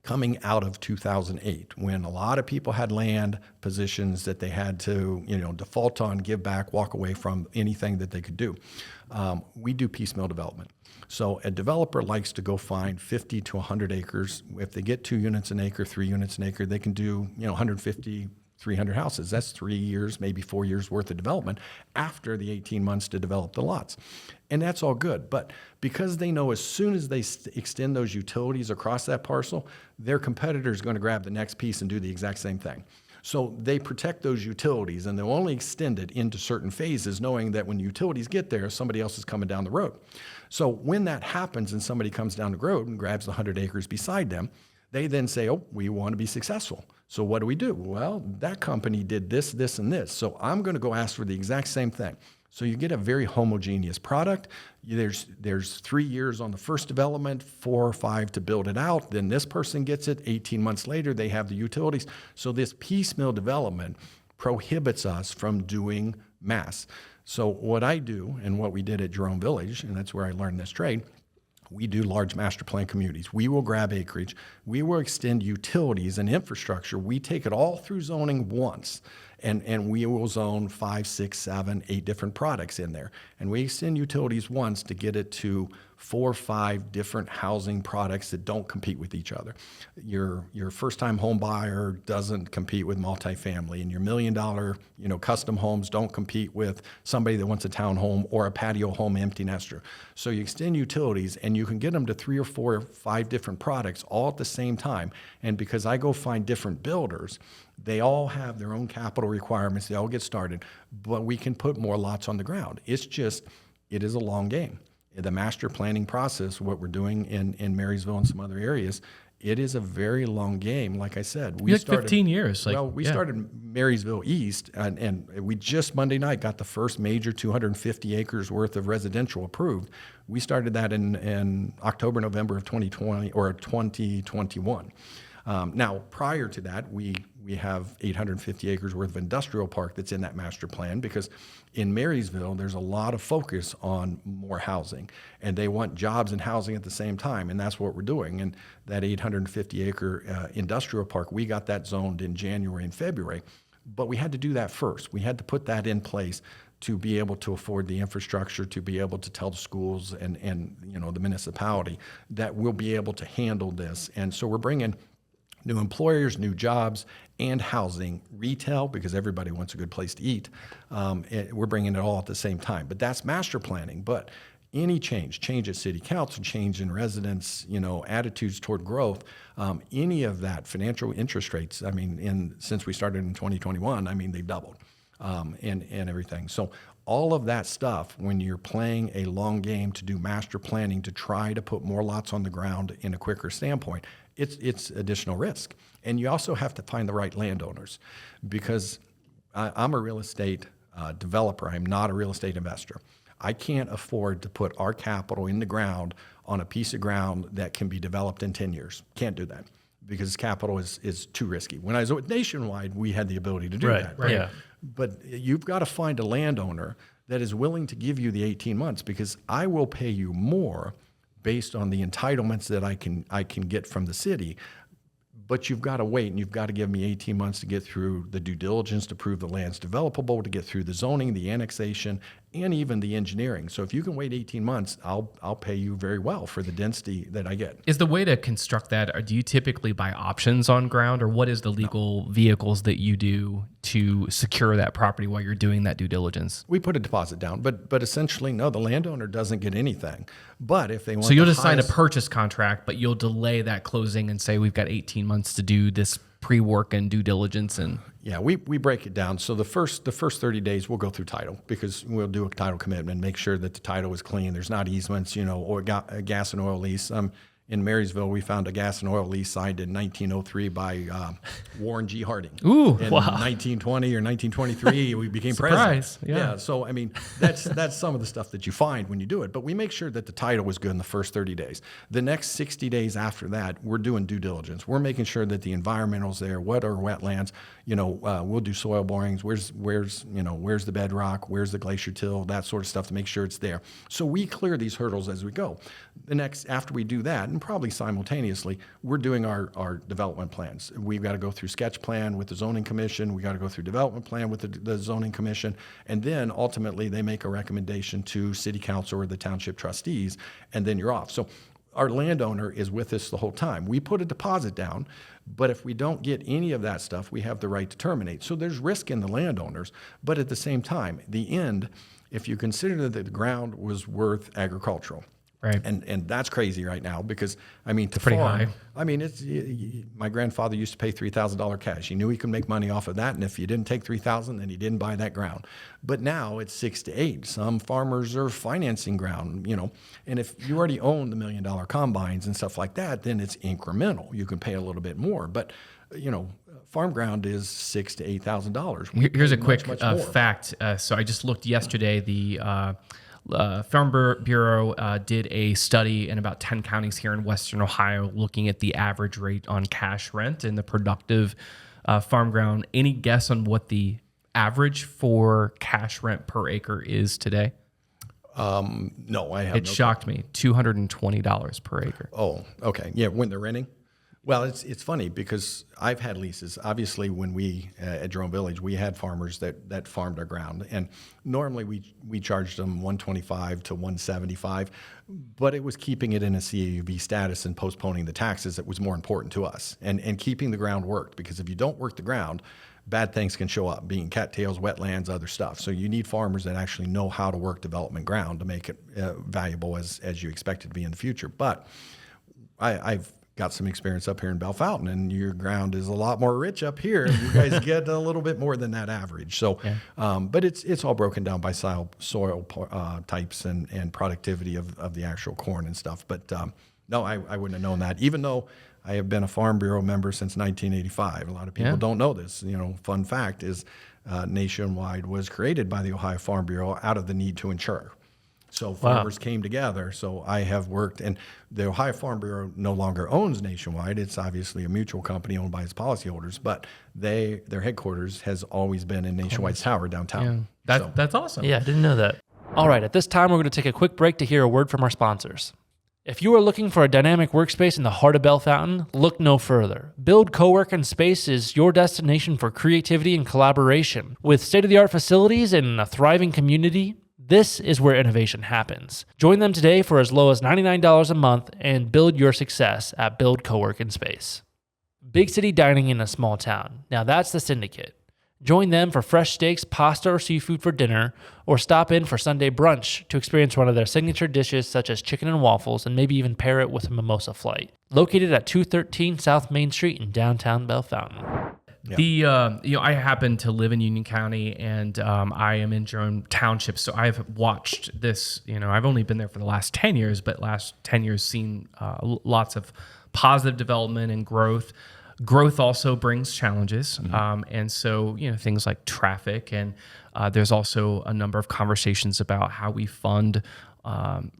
coming out of 2008, when a lot of people had land positions that they had to, default on, give back, walk away from anything that they could do. We do piecemeal development. So a developer likes to go find 50 to 100 acres. If they get 2 units an acre, 3 units an acre, they can do, 150, 300 houses. That's 3 years, maybe 4 years worth of development after the 18 months to develop the lots. And that's all good. But because they know as soon as they extend those utilities across that parcel, their competitor is going to grab the next piece and do the exact same thing. So they protect those utilities, and they'll only extend it into certain phases, knowing that when utilities get there, somebody else is coming down the road. So when that happens and somebody comes down the road and grabs the 100 acres beside them, they then say, oh, we want to be successful. So what do? Well, that company did this, this, and this. So I'm going to go ask for the exact same thing. So you get a very homogeneous product. There's 3 years on the first development, 4 or 5 to build it out. Then this person gets it. 18 months later, they have the utilities. So this piecemeal development prohibits us from doing mass. So what I do, and what we did at Jerome Village, and that's where I learned this trade, we do large master plan communities. We will grab acreage. We will extend utilities and infrastructure. We take it all through zoning once, and we will zone 5, 6, 7, 8 different products in there. And we extend utilities once to get it to 4 or 5 different housing products that don't compete with each other. Your first-time home buyer doesn't compete with multifamily, and your $1 million custom homes don't compete with somebody that wants a townhome or a patio home empty nester. So you extend utilities, and you can get them to 3 or 4 or 5 different products all at the same time. And because I go find different builders, they all have their own capital requirements. They all get started, but we can put more lots on the ground. It is a long game. The master planning process, what we're doing in Marysville and some other areas, it is a very long game. Like I said, we started 15 years. We started Marysville East, and we just Monday night got the first major 250 acres worth of residential approved. We started that in October, November of 2020 or 2021. Now, prior to that, we have 850 acres worth of industrial park that's in that master plan, because in Marysville, there's a lot of focus on more housing, and they want jobs and housing at the same time, and that's what we're doing. And that 850 acre industrial park, we got that zoned in January and February, but we had to do that first. We had to put that in place to be able to afford the infrastructure, to be able to tell the schools and the municipality that we'll be able to handle this. And so we're bringing new employers, new jobs, and housing, retail, because everybody wants a good place to eat. We're bringing it all at the same time. But that's master planning. But any change at city council, change in residents, attitudes toward growth, any of that, financial interest rates, since we started in 2021, they've doubled, and everything. So all of that stuff, when you're playing a long game to do master planning to try to put more lots on the ground in a quicker standpoint, it's additional risk. And you also have to find the right landowners, because I'm a real estate developer. I'm not a real estate investor. I can't afford to put our capital in the ground on a piece of ground that can be developed in 10 years. Can't do that because capital is too risky. When I was with Nationwide, we had the ability to do that. Right. Yeah. But you've got to find a landowner that is willing to give you the 18 months because I will pay you more based on the entitlements that I can get from the city. But you've got to wait, and you've got to give me 18 months to get through the due diligence to prove the land's developable, to get through the zoning, the annexation, and even the engineering. So if you can wait 18 months, I'll pay you very well for the density that I get. Is the way to construct that, or do you typically buy options on ground, or what is the legal vehicles that you do to secure that property while you're doing that due diligence? We put a deposit down, but essentially, no, the landowner doesn't get anything. But if they want, So you'll just sign a purchase contract, but you'll delay that closing and say we've got 18 months to do this pre-work and due diligence. And yeah, we break it down. So the first 30 days we'll go through title because we'll do a title commitment, make sure that the title is clean. There's not easements, or a gas and oil lease. In Marysville, we found a gas and oil lease signed in 1903 by Warren G. Harding. Ooh, in wow. 1920 or 1923, we became Surprise, president. yeah. So I mean, that's some of the stuff that you find when you do it. But we make sure that the title was good in the first 30 days. The next 60 days after that, we're doing due diligence. We're making sure that the environmental's there. What are wetlands? We'll do soil borings. Where's the bedrock? Where's the glacier till? That sort of stuff to make sure it's there. So we clear these hurdles as we go. After we do that, and probably simultaneously, we're doing our development plans. We've got to go through sketch plan with the zoning commission. We got to go through development plan with the zoning commission. And then ultimately they make a recommendation to city council or the township trustees, and then you're off. So our landowner is with us the whole time. We put a deposit down, but if we don't get any of that stuff, we have the right to terminate. So there's risk in the landowners, but at the same time, the end, if you consider that the ground was worth agricultural, right, and that's crazy right now because to pretty farm, high. My grandfather used to pay $3,000 cash. He knew he could make money off of that, and if you didn't take $3,000, then he didn't buy that ground. But now it's 6 to 8. Some farmers are financing ground, and if you already own the $1 million combines and stuff like that, then it's incremental. You can pay a little bit more, but farm ground is $6,000 to $8,000. Here's a quick fact. So I just looked yesterday. The Farm Bureau did a study in about 10 counties here in Western Ohio looking at the average rate on cash rent in the productive farm ground. Any guess on what the average for cash rent per acre is today? No, I have. It shocked me. $220 per acre. Oh, okay. Yeah, when they're renting. Well, it's funny because I've had leases. Obviously, when we at Jerome Village, we had farmers that farmed our ground, and normally we charged them $125 to $175, but it was keeping it in a CAUV status and postponing the taxes that was more important to us, and keeping the ground worked, because if you don't work the ground, bad things can show up, being cattails, wetlands, other stuff. So you need farmers that actually know how to work development ground to make it valuable as you expect it to be in the future. But I've got some experience up here in Bell Fountain, and your ground is a lot more rich up here. You guys get a little bit more than that average. So, but it's all broken down by soil types and productivity of the actual corn and stuff. But no, I wouldn't have known that, even though I have been a Farm Bureau member since 1985. A lot of people don't know this. Fun fact is Nationwide was created by the Ohio Farm Bureau out of the need to insure. So farmers came together. So I have worked, and the Ohio Farm Bureau no longer owns Nationwide. It's obviously a mutual company owned by its policyholders, but their headquarters has always been in Nationwide's tower downtown. Yeah. That's awesome. Yeah, I didn't know that. All right, at this time, we're going to take a quick break to hear a word from our sponsors. If you are looking for a dynamic workspace in the heart of Bell Fountain, look no further. Build Co-work & Space is your destination for creativity and collaboration. With state-of-the-art facilities and a thriving community, this is where innovation happens. Join them today for as low as $99 a month and build your success at Build Co-work & Space. Big city dining in a small town. Now that's the Syndicate. Join them for fresh steaks, pasta, or seafood for dinner, or stop in for Sunday brunch to experience one of their signature dishes such as chicken and waffles, and maybe even pair it with a mimosa flight. Located at 213 South Main Street in downtown Bell Fountain. Yeah. I happen to live in Union County, and I am in Jerome Township, so I've watched this. I've only been there for the last 10 years, but last 10 years seen lots of positive development and growth. growth also brings challenges. And so, things like traffic, and there's also a number of conversations about how we fund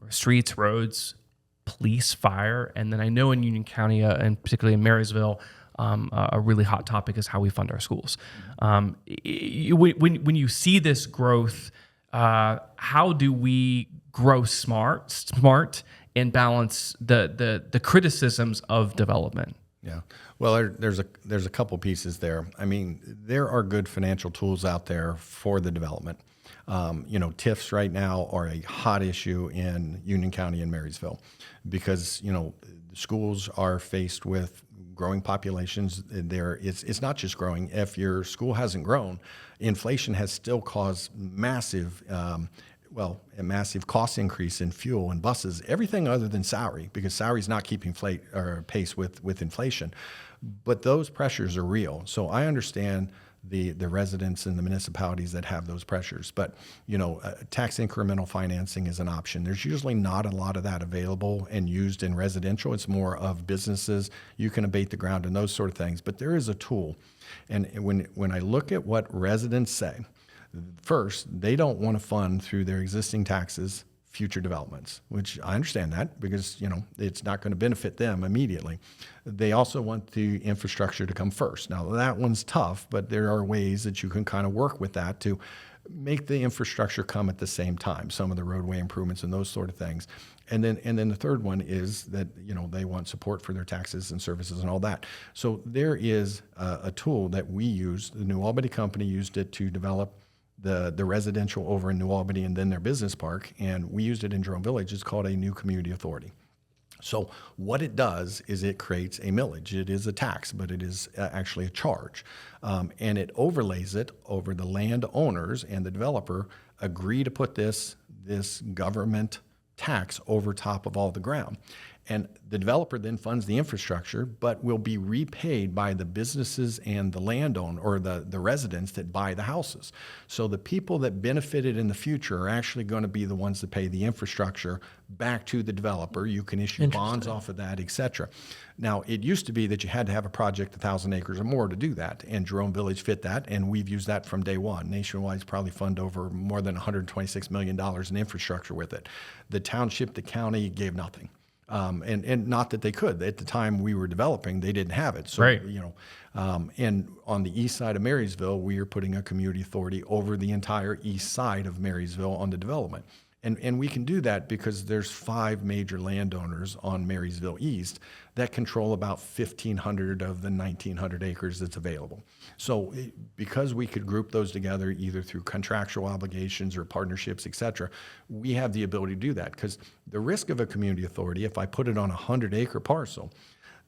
streets, roads, police, fire. And then I know in Union County, and particularly in Marysville, a really hot topic is how we fund our schools. When you see this growth, how do we grow smart and balance the criticisms of development? Yeah. Well, there's a couple pieces there. I mean, there are good financial tools out there for the development. TIFs right now are a hot issue in Union County and Marysville because, schools are faced with growing populations. It's not just growing. If your school hasn't grown, inflation has still caused a massive cost increase in fuel and buses, everything other than salary, because salary is not keeping pace with inflation. But those pressures are real. So I understand the residents and the municipalities that have those pressures. But, tax incremental financing is an option. There's usually not a lot of that available and used in residential. It's more of businesses. You can abate the ground and those sort of things. But there is a tool. And when I look at what residents say, first, they don't want to fund through their existing taxes future developments, which I understand that because, it's not going to benefit them immediately. They also want the infrastructure to come first. Now, that one's tough, but there are ways that you can kind of work with that to make the infrastructure come at the same time, some of the roadway improvements and those sort of things. And then the third one is that, they want support for their taxes and services and all that. So there is a tool that we use. The New Albany company used it to develop the residential over in New Albany and then their business park, and we used it in Jerome Village. It's called a new community authority. So what it does is it creates a millage. It is a tax, but it is actually a charge. And it overlays it over the landowners, and the developer agree to put this government tax over top of all the ground. And the developer then funds the infrastructure, but will be repaid by the businesses and the landowner or the residents that buy the houses. So the people that benefited in the future are actually going to be the ones that pay the infrastructure back to the developer. You can issue bonds off of that, et cetera. Now, it used to be that you had to have a project 1,000 acres or more to do that, and Jerome Village fit that, and we've used that from day one. Nationwide's probably fund over more than $126 million in infrastructure with it. The township, the county gave nothing. And not that they could. At the time we were developing, they didn't have it. So, right. And on the east side of Marysville, we are putting a community authority over the entire east side of Marysville on the development. And we can do that because there's 5 major landowners on Marysville East that control about 1,500 of the 1,900 acres that's available. So because we could group those together either through contractual obligations or partnerships, et cetera, we have the ability to do that. Because the risk of a community authority, if I put it on a 100-acre parcel,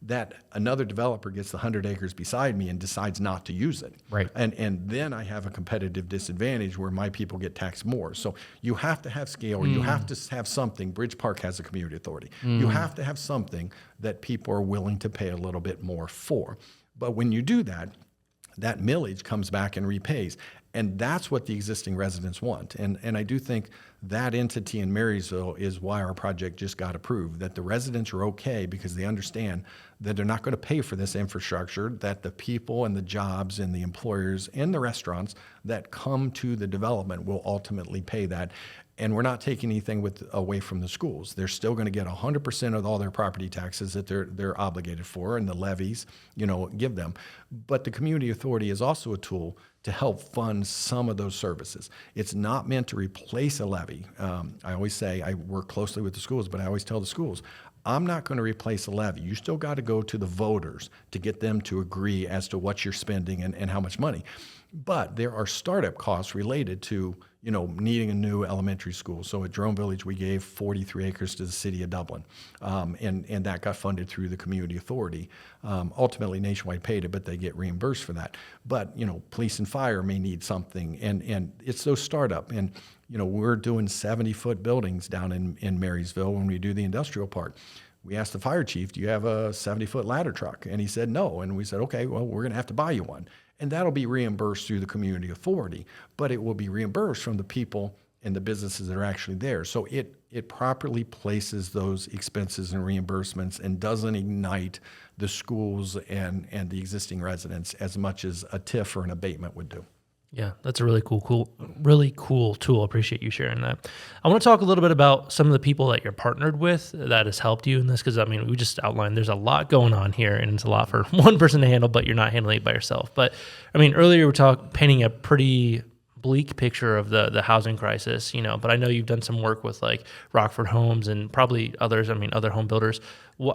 that another developer gets the 100 acres beside me and decides not to use it. Right. And then I have a competitive disadvantage where my people get taxed more. So you have to have scale. You have to have something. Bridge Park has a community authority. You have to have something that people are willing to pay a little bit more for. But when you do that, that millage comes back and repays. And that's what the existing residents want. And I do think that entity in Marysville is why our project just got approved, that the residents are okay because they understand that they're not going to pay for this infrastructure, that the people and the jobs and the employers and the restaurants that come to the development will ultimately pay that. And we're not taking anything away from the schools. They're still going to get 100% of all their property taxes that they're obligated for, and the levies, give them. But the community authority is also a tool to help fund some of those services. It's not meant to replace a levy. I always say I work closely with the schools, but I always tell the schools, I'm not going to replace a levy. You still got to go to the voters to get them to agree as to what you're spending and how much money. But there are startup costs related to, needing a new elementary school. So at Jerome Village, we gave 43 acres to the city of Dublin, and that got funded through the community authority. Ultimately, Nationwide paid it, but they get reimbursed for that. But, police and fire may need something, and it's those startup. And, we're doing 70-foot buildings down in Marysville when we do the industrial park. We asked the fire chief, do you have a 70-foot ladder truck? And he said no. And we said, okay, well, we're going to have to buy you one. And that'll be reimbursed through the community authority, but it will be reimbursed from the people and the businesses that are actually there. So it properly places those expenses and reimbursements and doesn't ignite the schools and the existing residents as much as a TIF or an abatement would do. Yeah, that's a really cool tool. Appreciate you sharing that. I want to talk a little bit about some of the people that you're partnered with that has helped you in this, because I mean, we just outlined there's a lot going on here, and it's a lot for one person to handle, but you're not handling it by yourself. But I mean, earlier we were painting a pretty bleak picture of the housing crisis, but I know you've done some work with like Rockford Homes and probably others, other home builders.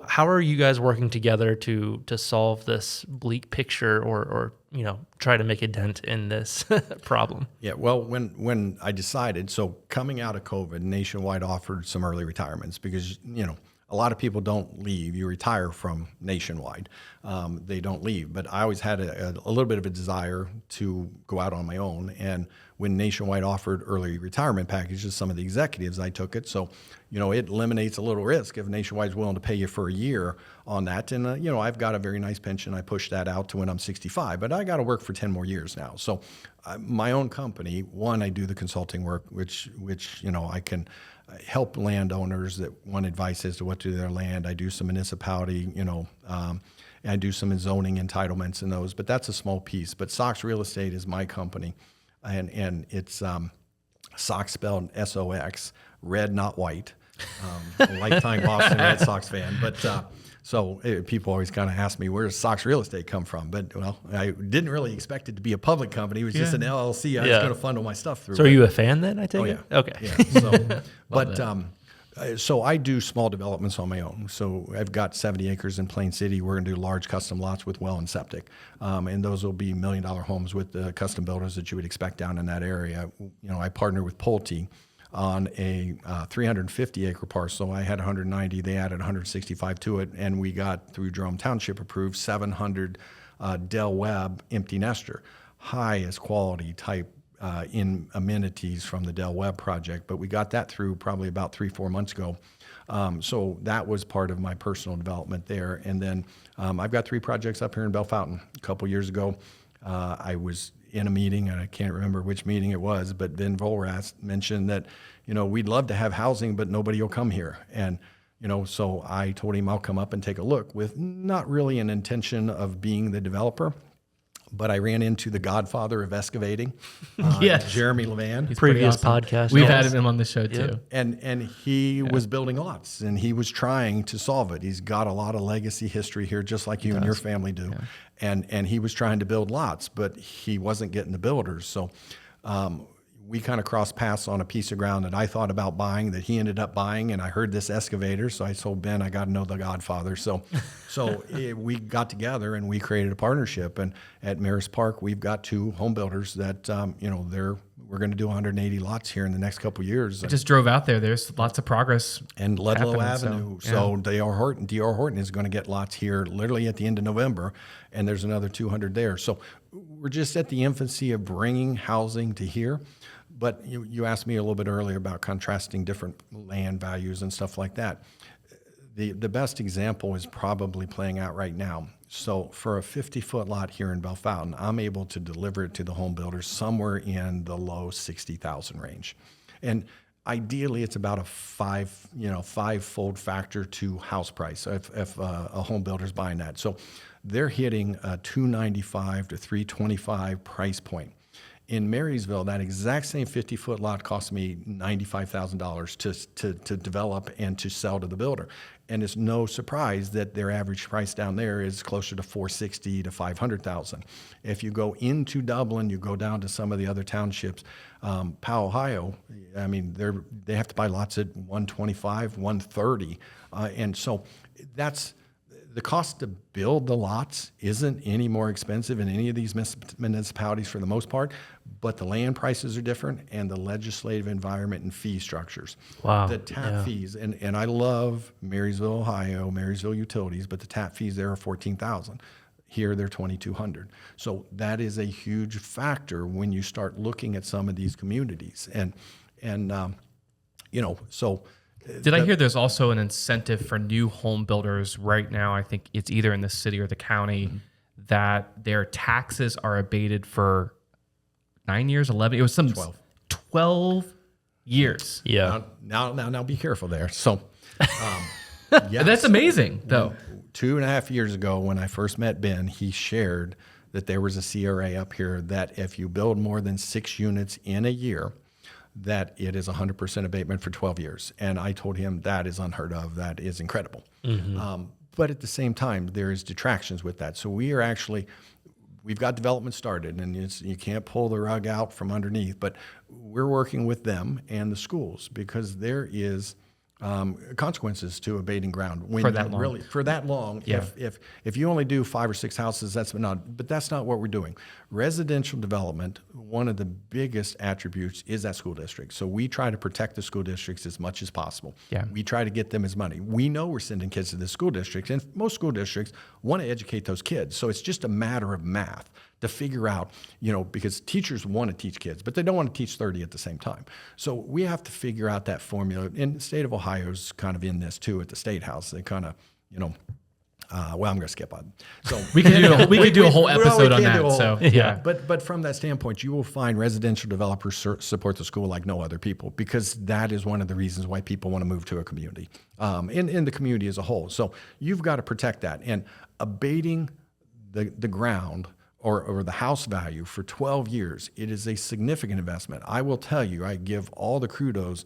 How are you guys working together to solve this bleak picture or try to make a dent in this problem? Yeah, well, when I decided, so coming out of COVID, Nationwide offered some early retirements because, a lot of people don't leave. You retire from Nationwide. They don't leave. But I always had a little bit of a desire to go out on my own. And when Nationwide offered early retirement packages, some of the executives, I took it. So, it eliminates a little risk if Nationwide's willing to pay you for a year on that. And, I've got a very nice pension. I pushed that out to when I'm 65, but I got to work for 10 more years now. So my own company, one, I do the consulting work, which I can help landowners that want advice as to what to do their land. I do some municipality, I do some zoning entitlements and those, but that's a small piece. But Sox Real Estate is my company, and it's Sox spelled SOX, red, not white. A lifetime Boston Red Sox fan, but people always kind of ask me, where does Sox Real Estate come from? But, I didn't really expect it to be a public company. It was just an LLC. I was going to funnel my stuff through. So are you a fan then, I take it? Yeah. Okay. Yeah. So I do small developments on my own. So I've got 70 acres in Plain City. We're going to do large custom lots with well and septic. And those will be $1 million homes with the custom builders that you would expect down in that area. I partner with Pulte on a 350-acre parcel. I had 190. They added 165 to it, and we got, through Jerome Township approved, 700 Del Webb empty nester, highest quality type in amenities from the Del Webb project. But we got that through probably about 3-4 months ago. So that was part of my personal development there. And then I've got 3 projects up here in Bellefontaine. A couple years ago, I was in a meeting, and I can't remember which meeting it was, but Ben Volrath mentioned that, we'd love to have housing, but nobody will come here. And, so I told him I'll come up and take a look, with not really an intention of being the developer. But I ran into the godfather of excavating, Yes. Jeremy Levan. Previous awesome. podcast. We've Yes. had him on the show too. And he was building lots, and he was trying to solve it. He's got a lot of legacy history here, just like you and your family do. Yeah. And he was trying to build lots, but he wasn't getting the builders. So we kind of crossed paths on a piece of ground that I thought about buying, that he ended up buying, and I heard this excavator, so I told Ben I got to know the godfather. So we got together and we created a partnership. And at Marist Park, we've got 2 home builders that we're going to do 180 lots here in the next couple of years. I just drove out there. There's lots of progress. And Ludlow happening, Avenue. So D.R. Horton is going to get lots here literally at the end of November, and there's another 200 there. So we're just at the infancy of bringing housing to here. But you asked me a little bit earlier about contrasting different land values and stuff like that. The best example is probably playing out right now. So for a 50-foot lot here in Bellefontaine, I'm able to deliver it to the home builders somewhere in the low 60,000 range. And ideally, it's about a five-fold factor to house price if a home builder's buying that. So they're hitting a $295 to $325 price point. In Marysville, that exact same 50-foot lot cost me $95,000 to develop and to sell to the builder. And it's no surprise that their average price down there is closer to $460,000 to $500,000. If you go into Dublin, you go down to some of the other townships, Powell, Ohio, I mean, they have to buy lots at $125,000, $130,000, and so that's. The cost to build the lots isn't any more expensive in any of these municipalities for the most part, but the land prices are different, and the legislative environment and fee structures. Wow. The tap fees, and I love Marysville, Ohio, Marysville Utilities, but the tap fees there are $14,000. Here they're $2,200. So that is a huge factor when you start looking at some of these communities, and so. Did I hear there's also an incentive for new home builders right now? I think it's either in the city or the county that their taxes are abated for 9 years, 11. It was some 12 Years. Yeah. Now, be careful there. So, yeah, That's amazing, though. 2.5 years ago, when I first met Ben, he shared that there was a CRA up here that if you build more than 6 units in a year, that it is 100% abatement for 12 years. And I told him that is unheard of. That is incredible. But at the same time, there is detractions with that. So we've got development started, and you can't pull the rug out from underneath, but we're working with them and the schools because there is consequences to abating ground when For that long. really for that long. Yeah. If you only do 5 or 6 houses, that's not what we're doing. Residential development, one of the biggest attributes is that school district. So we try to protect the school districts as much as possible. Yeah. We try to get them as money. We know we're sending kids to the school district, and most school districts want to educate those kids. So it's just a matter of math to figure out, because teachers want to teach kids, but they don't want to teach 30 at the same time. So we have to figure out that formula. And the state of Ohio's kind of in this too at the State House. They kind of, I'm going to skip on. So We could do a whole episode on can do that. a So whole- yeah. But from that standpoint, you will find residential developers support the school like no other people, because that is one of the reasons why people want to move to a community, in the community as a whole. So you've got to protect that. And abating the ground or the house value for 12 years, it is a significant investment. I will tell you, I give all the kudos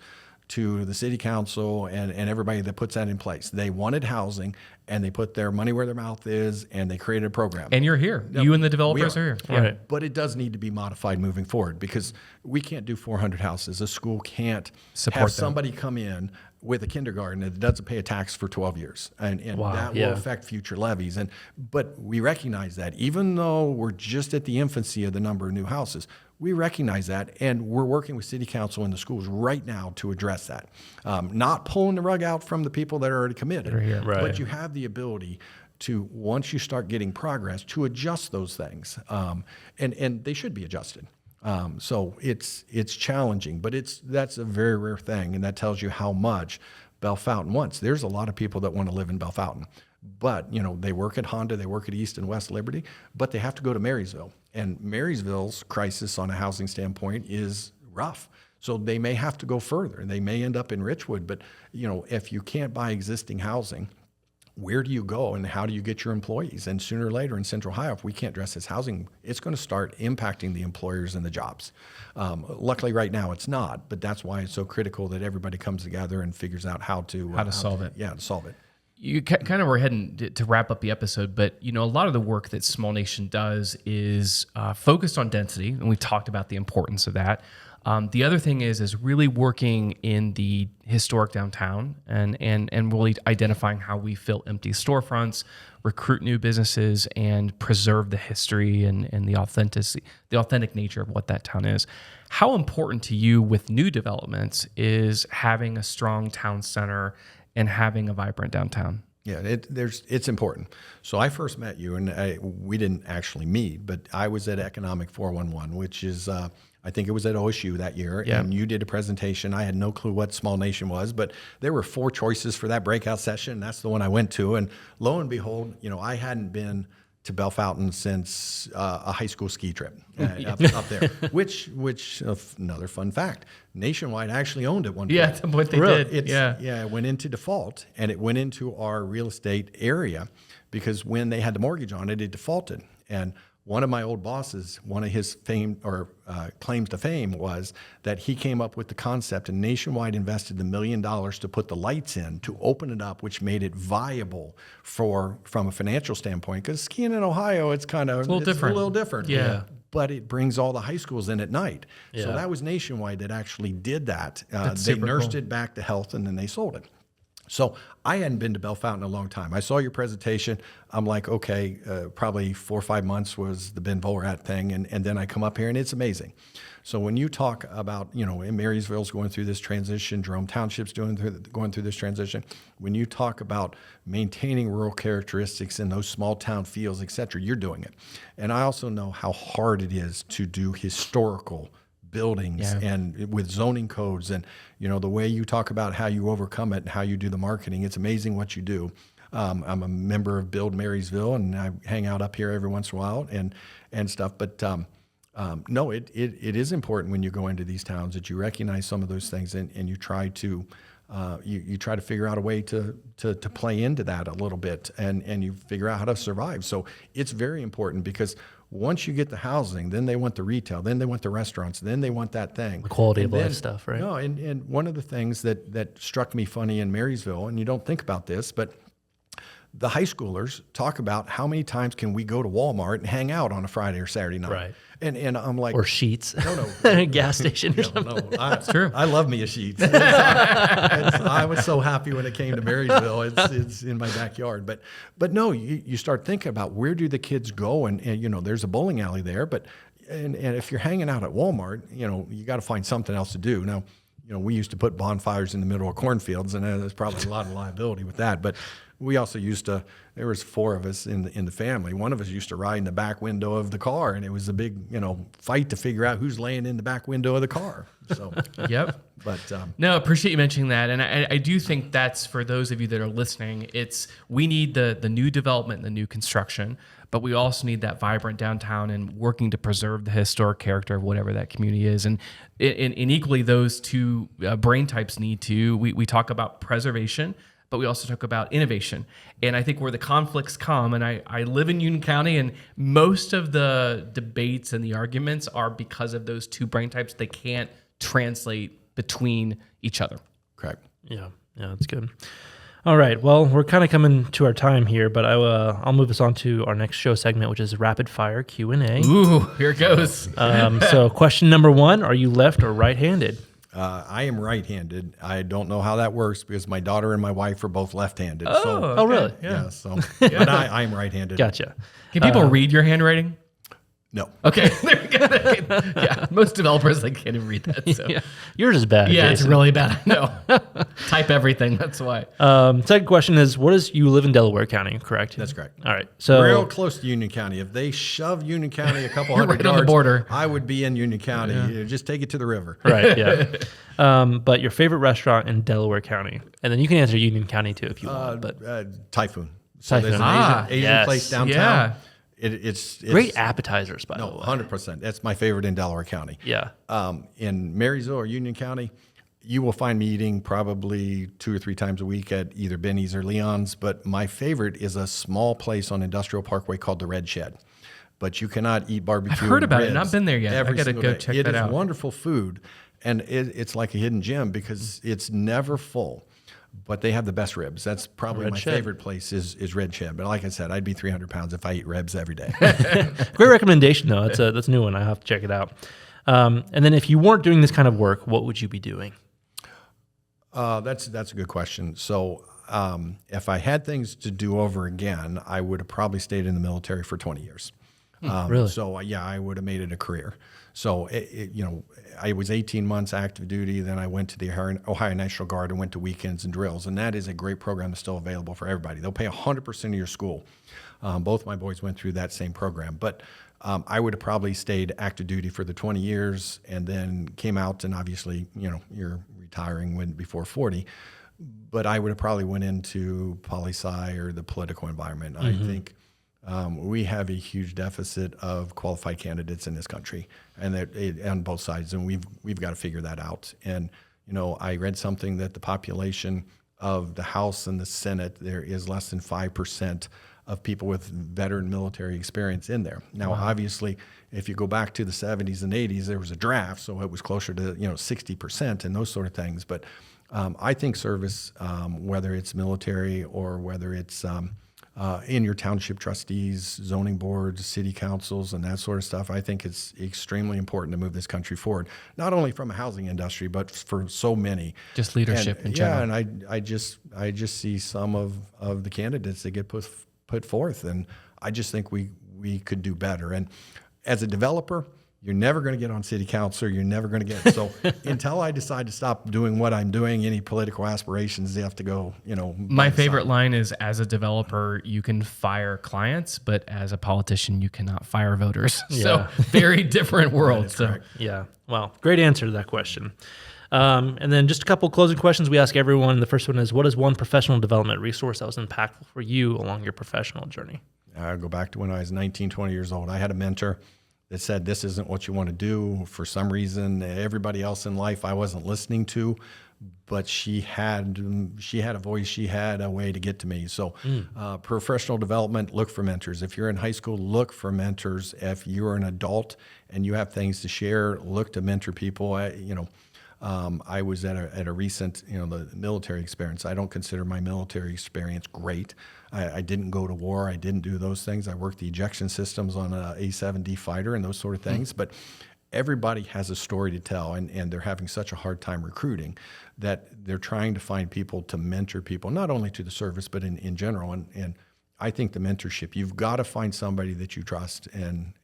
to the city council and everybody that puts that in place. They wanted housing, and they put their money where their mouth is, and they created a program. And you're here. You and the developers We are here. Right. But it does need to be modified moving forward, because we can't do 400 houses. A school can't Support have them. somebody come in with a kindergarten that doesn't pay a tax for 12 years. And Wow, that yeah. will affect future levies. But we recognize that even though we're just at the infancy of the number of new houses, we recognize that, and we're working with city council and the schools right now to address that. Not pulling the rug out from the people that are already committed, Right. but you have the ability to, once you start getting progress, to adjust those things. And they should be adjusted. So it's challenging, but that's a very rare thing, and that tells you how much Bell Fountain wants. There's a lot of people that want to live in Bell Fountain, but they work at Honda, they work at East and West Liberty, but they have to go to Marysville, and Marysville's crisis on a housing standpoint is rough. So they may have to go further. They may end up in Richwood, but if you can't buy existing housing, where do you go and how do you get your employees? And sooner or later in Central Ohio, if we can't address this housing, it's going to start impacting the employers and the jobs. Luckily, right now it's not, but that's why it's so critical that everybody comes together and figures out how to solve it. Yeah, to solve it. You kind of were heading to wrap up the episode, but a lot of the work that Small Nation does is focused on density, and we've talked about the importance of that. The other thing is really working in the historic downtown and really identifying how we fill empty storefronts, recruit new businesses, and preserve the history and the authentic nature of what that town is. How important to you with new developments is having a strong town center and having a vibrant downtown? Yeah, it's important. So I first met you, and we didn't actually meet, but I was at Economic 411, which is, I think it was at OSU that year, Yeah. and you did a presentation. I had no clue what Small Nation was, but there were 4 choices for that breakout session. And that's the one I went to, and lo and behold, I hadn't been to Bell Fountain since a high school ski trip up there, which another fun fact, Nationwide actually owned at one point. Yeah, at some point they Really? did. Yeah. It went into default, and it went into our real estate area because when they had the mortgage on it, it defaulted. And one of my old bosses, one of his claims to fame was that he came up with the concept, and Nationwide invested $1 million to put the lights in to open it up, which made it viable from a financial standpoint. Because skiing in Ohio, it's a little different. Yeah. But it brings all the high schools in at night. So Yeah. that was Nationwide that actually did that. That's They super nursed cool. it back to health, and then they sold it. So I hadn't been to Bell Fountain in a long time. I saw your presentation. I'm like, okay, probably 4 or 5 months was the Ben Volrat thing. And then I come up here, and it's amazing. So when you talk about, Marysville's going through this transition, Jerome Township's going through this transition. When you talk about maintaining rural characteristics in those small town feels, et cetera, you're doing it. And I also know how hard it is to do historical buildings and with zoning codes and the way you talk about how you overcome it and how you do the marketing. It's amazing what you do. I'm a member of Build Marysville, and I hang out up here every once in a while and stuff. But No, it is important when you go into these towns that you recognize some of those things and you try to you try to figure out a way to play into that a little bit and you figure out how to survive. So it's very important because once you get the housing, then they want the retail, then they want the restaurants, then they want that thing. The quality of life stuff, right? No, and one of the things that struck me funny in Marysville, and you don't think about this, but the high schoolers talk about how many times can we go to Walmart and hang out on a Friday or Saturday night. Right. And I'm like, Or Sheets. No. Gas station or something. No, That's true. I love me a Sheets. I was so happy when it came to Marysville. It's in my backyard. But no, you start thinking about where do the kids go, and there's a bowling alley there. But and if you're hanging out at Walmart, you got to find something else to do. Now, we used to put bonfires in the middle of cornfields, and there's probably a lot of liability with that. But we also used to. There was 4 of us in the family. One of us used to ride in the back window of the car, and it was a big, fight to figure out who's laying in the back window of the car. So, Yep. But No, appreciate you mentioning that, and I do think that's for those of you that are listening. We need the new development, and the new construction, but we also need that vibrant downtown and working to preserve the historic character of whatever that community is. And equally, those two brain types need to. We talk about preservation, but we also talk about innovation. And I think where the conflicts come, and I live in Union County, and most of the debates and the arguments are because of those two brain types. They can't translate between each other. correct. Yeah, that's good. All right, well, we're kind of coming to our time here, but I'll move us on to our next show segment, which is rapid fire Q&A. Ooh, here it goes. So question number 1, are you left or right-handed? I am right-handed. I don't know how that works because my daughter and my wife are both left-handed. Oh, really? Yeah. So, but I'm right-handed. Gotcha. Can people read your handwriting? No. Okay, there we go. Yeah, most developers can't even read that. So. Yeah. Yours is bad. Yeah, it's Jason. really bad. I know. Type everything. That's why. Second question is, you live in Delaware County, correct? That's correct. All right. So Real close to Union County. If they shove Union County a couple hundred right yards, on the border. I would be in Union County. Just take it to the river. right, yeah. But your favorite restaurant in Delaware County, and then you can answer Union County too if you want. But Typhoon. So there's Typhoon. an Asian yes. place downtown. Yeah. It's great appetizers, by the No, way. 100%. That's my favorite in Delaware County. Yeah. In Marysville or Union County, you will find me eating probably 2 or 3 times a week at either Benny's or Leon's. But my favorite is a small place on Industrial Parkway called the Red Shed. But you cannot eat barbecue. I've heard and about it, ribs not been there yet. I every gotta single go day. check that out. It is wonderful food, and it's like a hidden gem because it's never full. But they have the best ribs. That's probably Red my Shed. favorite place is Red Shed. But like I said, I'd be 300 pounds if I eat ribs every day. Great recommendation, though. That's a new one. I have to check it out. And then if you weren't doing this kind of work, what would you be doing? That's a good question. So if I had things to do over again, I would have probably stayed in the military for 20 years. Really? So yeah, I would have made it a career. So I was 18 months active duty. Then I went to the Ohio National Guard and went to weekends and drills. And that is a great program that's still available for everybody. They'll pay 100% of your school. Both my boys went through that same program. But I would have probably stayed active duty for the 20 years and then came out, and obviously, you're retiring before 40. But I would have probably went into poli-sci or the political environment. I think we have a huge deficit of qualified candidates in this country, and on both sides, and we've got to figure that out. And I read something that the population of the House and the Senate, there is less than 5% of people with veteran military experience in there. Now, obviously, if you go back to the 70s and 80s, there was a draft, so it was closer to 60% and those sort of things. But I think service, whether it's military or whether it's in your township trustees, zoning boards, city councils, and that sort of stuff, I think it's extremely important to move this country forward, not only from a housing industry, but for so many. Just leadership in general. Yeah, and I just see some of the candidates that get put forth, and I just think we could do better. And as a developer, you're never going to get on city council. You're never going to get. So until I decide to stop doing what I'm doing, any political aspirations, they have to go, My favorite line is, as a developer, you can fire clients, but as a politician, you cannot fire voters. So very different worlds. So. Yeah. Well, great answer to that question. And then just a couple closing questions we ask everyone. The first one is, what is one professional development resource that was impactful for you along your professional journey? I go back to when I was 19, 20 years old. I had a mentor that said, this isn't what you want to do. For some reason, everybody else in life I wasn't listening to, but she had a voice, she had a way to get to me. So professional development, look for mentors. If you're in high school, look for mentors. If you're an adult and you have things to share, look to mentor people. I was at a recent, the military experience. I don't consider my military experience great. I didn't go to war. I didn't do those things. I worked the ejection systems on an A-7D fighter and those sort of things. But everybody has a story to tell, and they're having such a hard time recruiting that they're trying to find people to mentor people, not only to the service, but in general. And I think the mentorship, you've got to find somebody that you trust and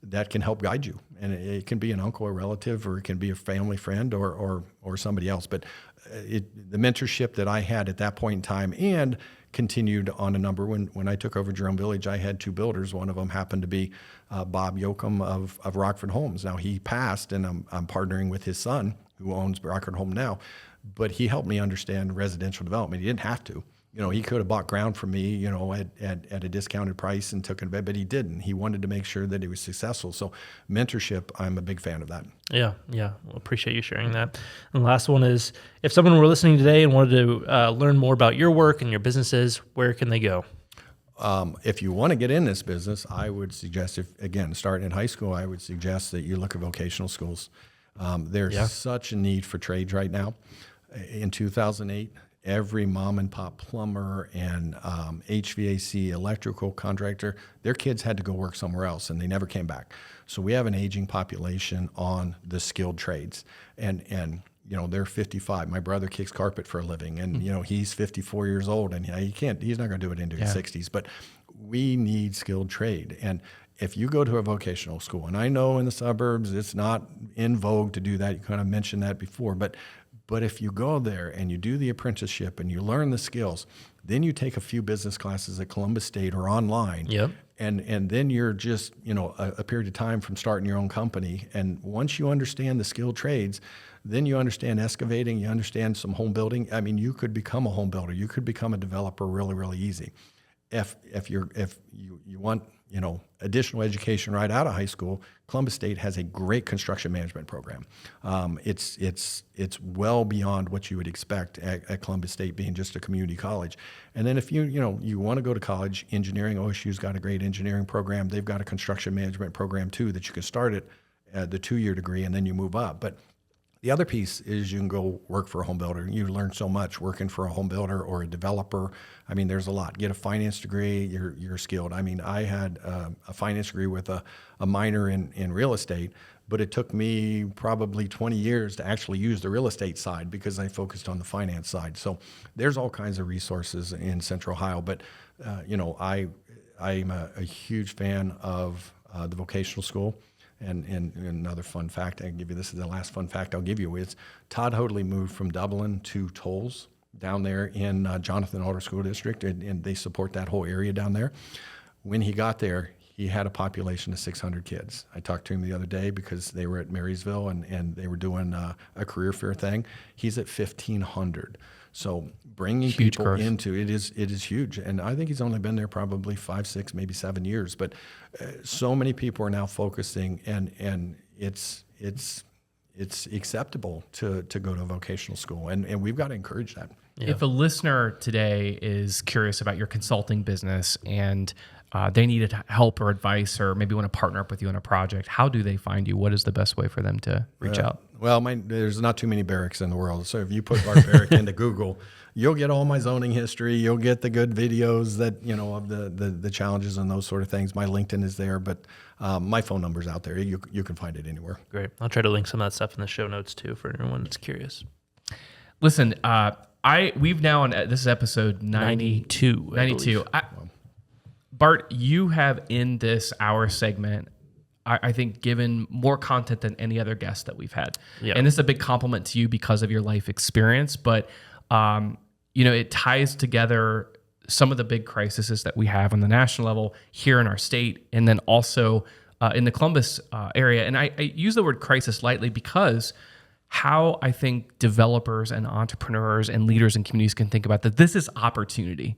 that can help guide you. And it can be an uncle or relative, or it can be a family friend or somebody else. But the mentorship that I had at that point in time and continued on a number. When I took over Jerome Village, I had 2 builders. One of them happened to be Bob Yoakum of Rockford Homes. Now, he passed, and I'm partnering with his son, who owns Rockford Home now. But he helped me understand residential development. He didn't have to. He could have bought ground from me, at a discounted price and took it, but he didn't. He wanted to make sure that he was successful. So mentorship, I'm a big fan of that. Yeah. Well, appreciate you sharing that. And the last one is, if someone were listening today and wanted to learn more about your work and your businesses, where can they go? If you want to get in this business, I would suggest, starting in high school, I would suggest that you look at vocational schools. There's such a need for trades right now. In 2008, every mom and pop plumber and HVAC electrical contractor, their kids had to go work somewhere else, and they never came back. So we have an aging population on the skilled trades, and they're 55. My brother kicks carpet for a living, and he's 54 years old, and he's not going to do it into his 60s. But we need skilled trade, and if you go to a vocational school, and I know in the suburbs it's not in vogue to do that. You kind of mentioned that before, but if you go there and you do the apprenticeship and you learn the skills, then you take a few business classes at Columbus State or online. Yep. And then you're just, a period of time from starting your own company. And once you understand the skilled trades, then you understand excavating, you understand some home building. I mean, you could become a home builder. You could become a developer really, really easy. If you want, additional education right out of high school, Columbus State has a great construction management program. It's well beyond what you would expect at Columbus State being just a community college. And then if you want to go to college, engineering, OSU's got a great engineering program. They've got a construction management program too that you can start at the 2-year degree and then you move up. But the other piece is you can go work for a home builder. You learn so much working for a home builder or a developer. I mean, there's a lot. Get a finance degree, you're skilled. I mean, I had a finance degree with a minor in real estate, but it took me probably 20 years to actually use the real estate side because I focused on the finance side. So there's all kinds of resources in Central Ohio. But, I'm a huge fan of the vocational school. And another fun fact, I can give you, this is the last fun fact I'll give you, is Todd Hoadley moved from Dublin to Tolles down there in Jonathan Alder School District, and they support that whole area down there. When he got there, he had a population of 600 kids. I talked to him the other day because they were at Marysville and they were doing a career fair thing. He's at 1,500. So bringing Huge people growth. into it is huge. And I think he's only been there probably 5, 6, maybe 7 years. But so many people are now focusing, and it's acceptable to go to a vocational school, and we've got to encourage that. Yeah. If a listener today is curious about your consulting business and they needed help or advice, or maybe want to partner up with you on a project, how do they find you? What is the best way for them to reach out? Well, there's not too many Barrocks in the world. So if you put Bart Barok into Google, you'll get all my zoning history. You'll get the good videos that, of the challenges and those sort of things. My LinkedIn is there, but my phone number's out there. You can find it anywhere. Great. I'll try to link some of that stuff in the show notes too for anyone that's curious. Listen, we've now on this is episode 92. 92. Bart, you have in this hour segment, I think, given more content than any other guest that we've had. Yeah. And this is a big compliment to you because of your life experience. But, it ties together some of the big crises that we have on the national level here in our state, and then also in the Columbus area. And I use the word crisis lightly because how I think developers and entrepreneurs and leaders in communities can think about that this is opportunity.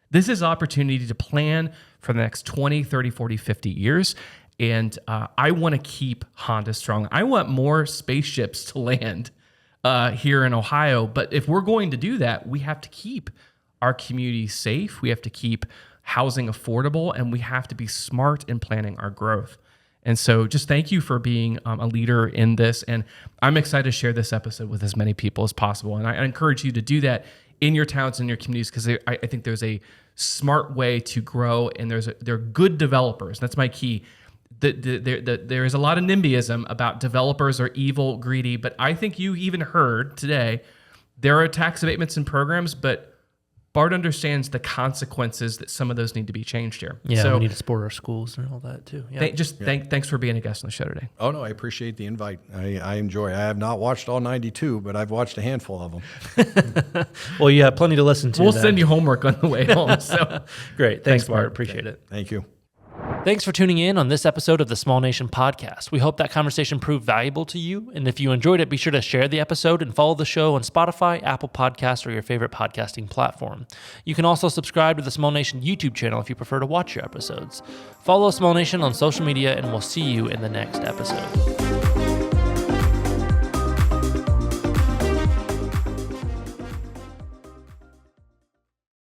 This is opportunity to plan for the next 20, 30, 40, 50 years. And I want to keep Honda strong. I want more spaceships to land here in Ohio. But if we're going to do that, we have to keep our community safe. We have to keep housing affordable, and we have to be smart in planning our growth. And so just thank you for being a leader in this. And I'm excited to share this episode with as many people as possible. And I encourage you to do that in your towns and your communities, because I think there's a smart way to grow, and there are good developers. That's my key. There is a lot of NIMBYism about developers are evil, greedy, but I think you even heard today there are tax abatements and programs, but Bart understands the consequences that some of those need to be changed here. Yeah, so we need to support our schools and all that too. Yeah. Thanks for being a guest on the show today. Oh, no, I appreciate the invite. I enjoy it. I have not watched all 92, but I've watched a handful of them. Well, you have plenty to listen to. We'll send you homework on the way home. So Great. Thanks, Bart. Appreciate it. Thank you. Thanks for tuning in on this episode of the Small Nation Podcast. We hope that conversation proved valuable to you. And if you enjoyed it, be sure to share the episode and follow the show on Spotify, Apple Podcasts, or your favorite podcasting platform. You can also subscribe to the Small Nation YouTube channel if you prefer to watch your episodes. Follow Small Nation on social media, and we'll see you in the next episode.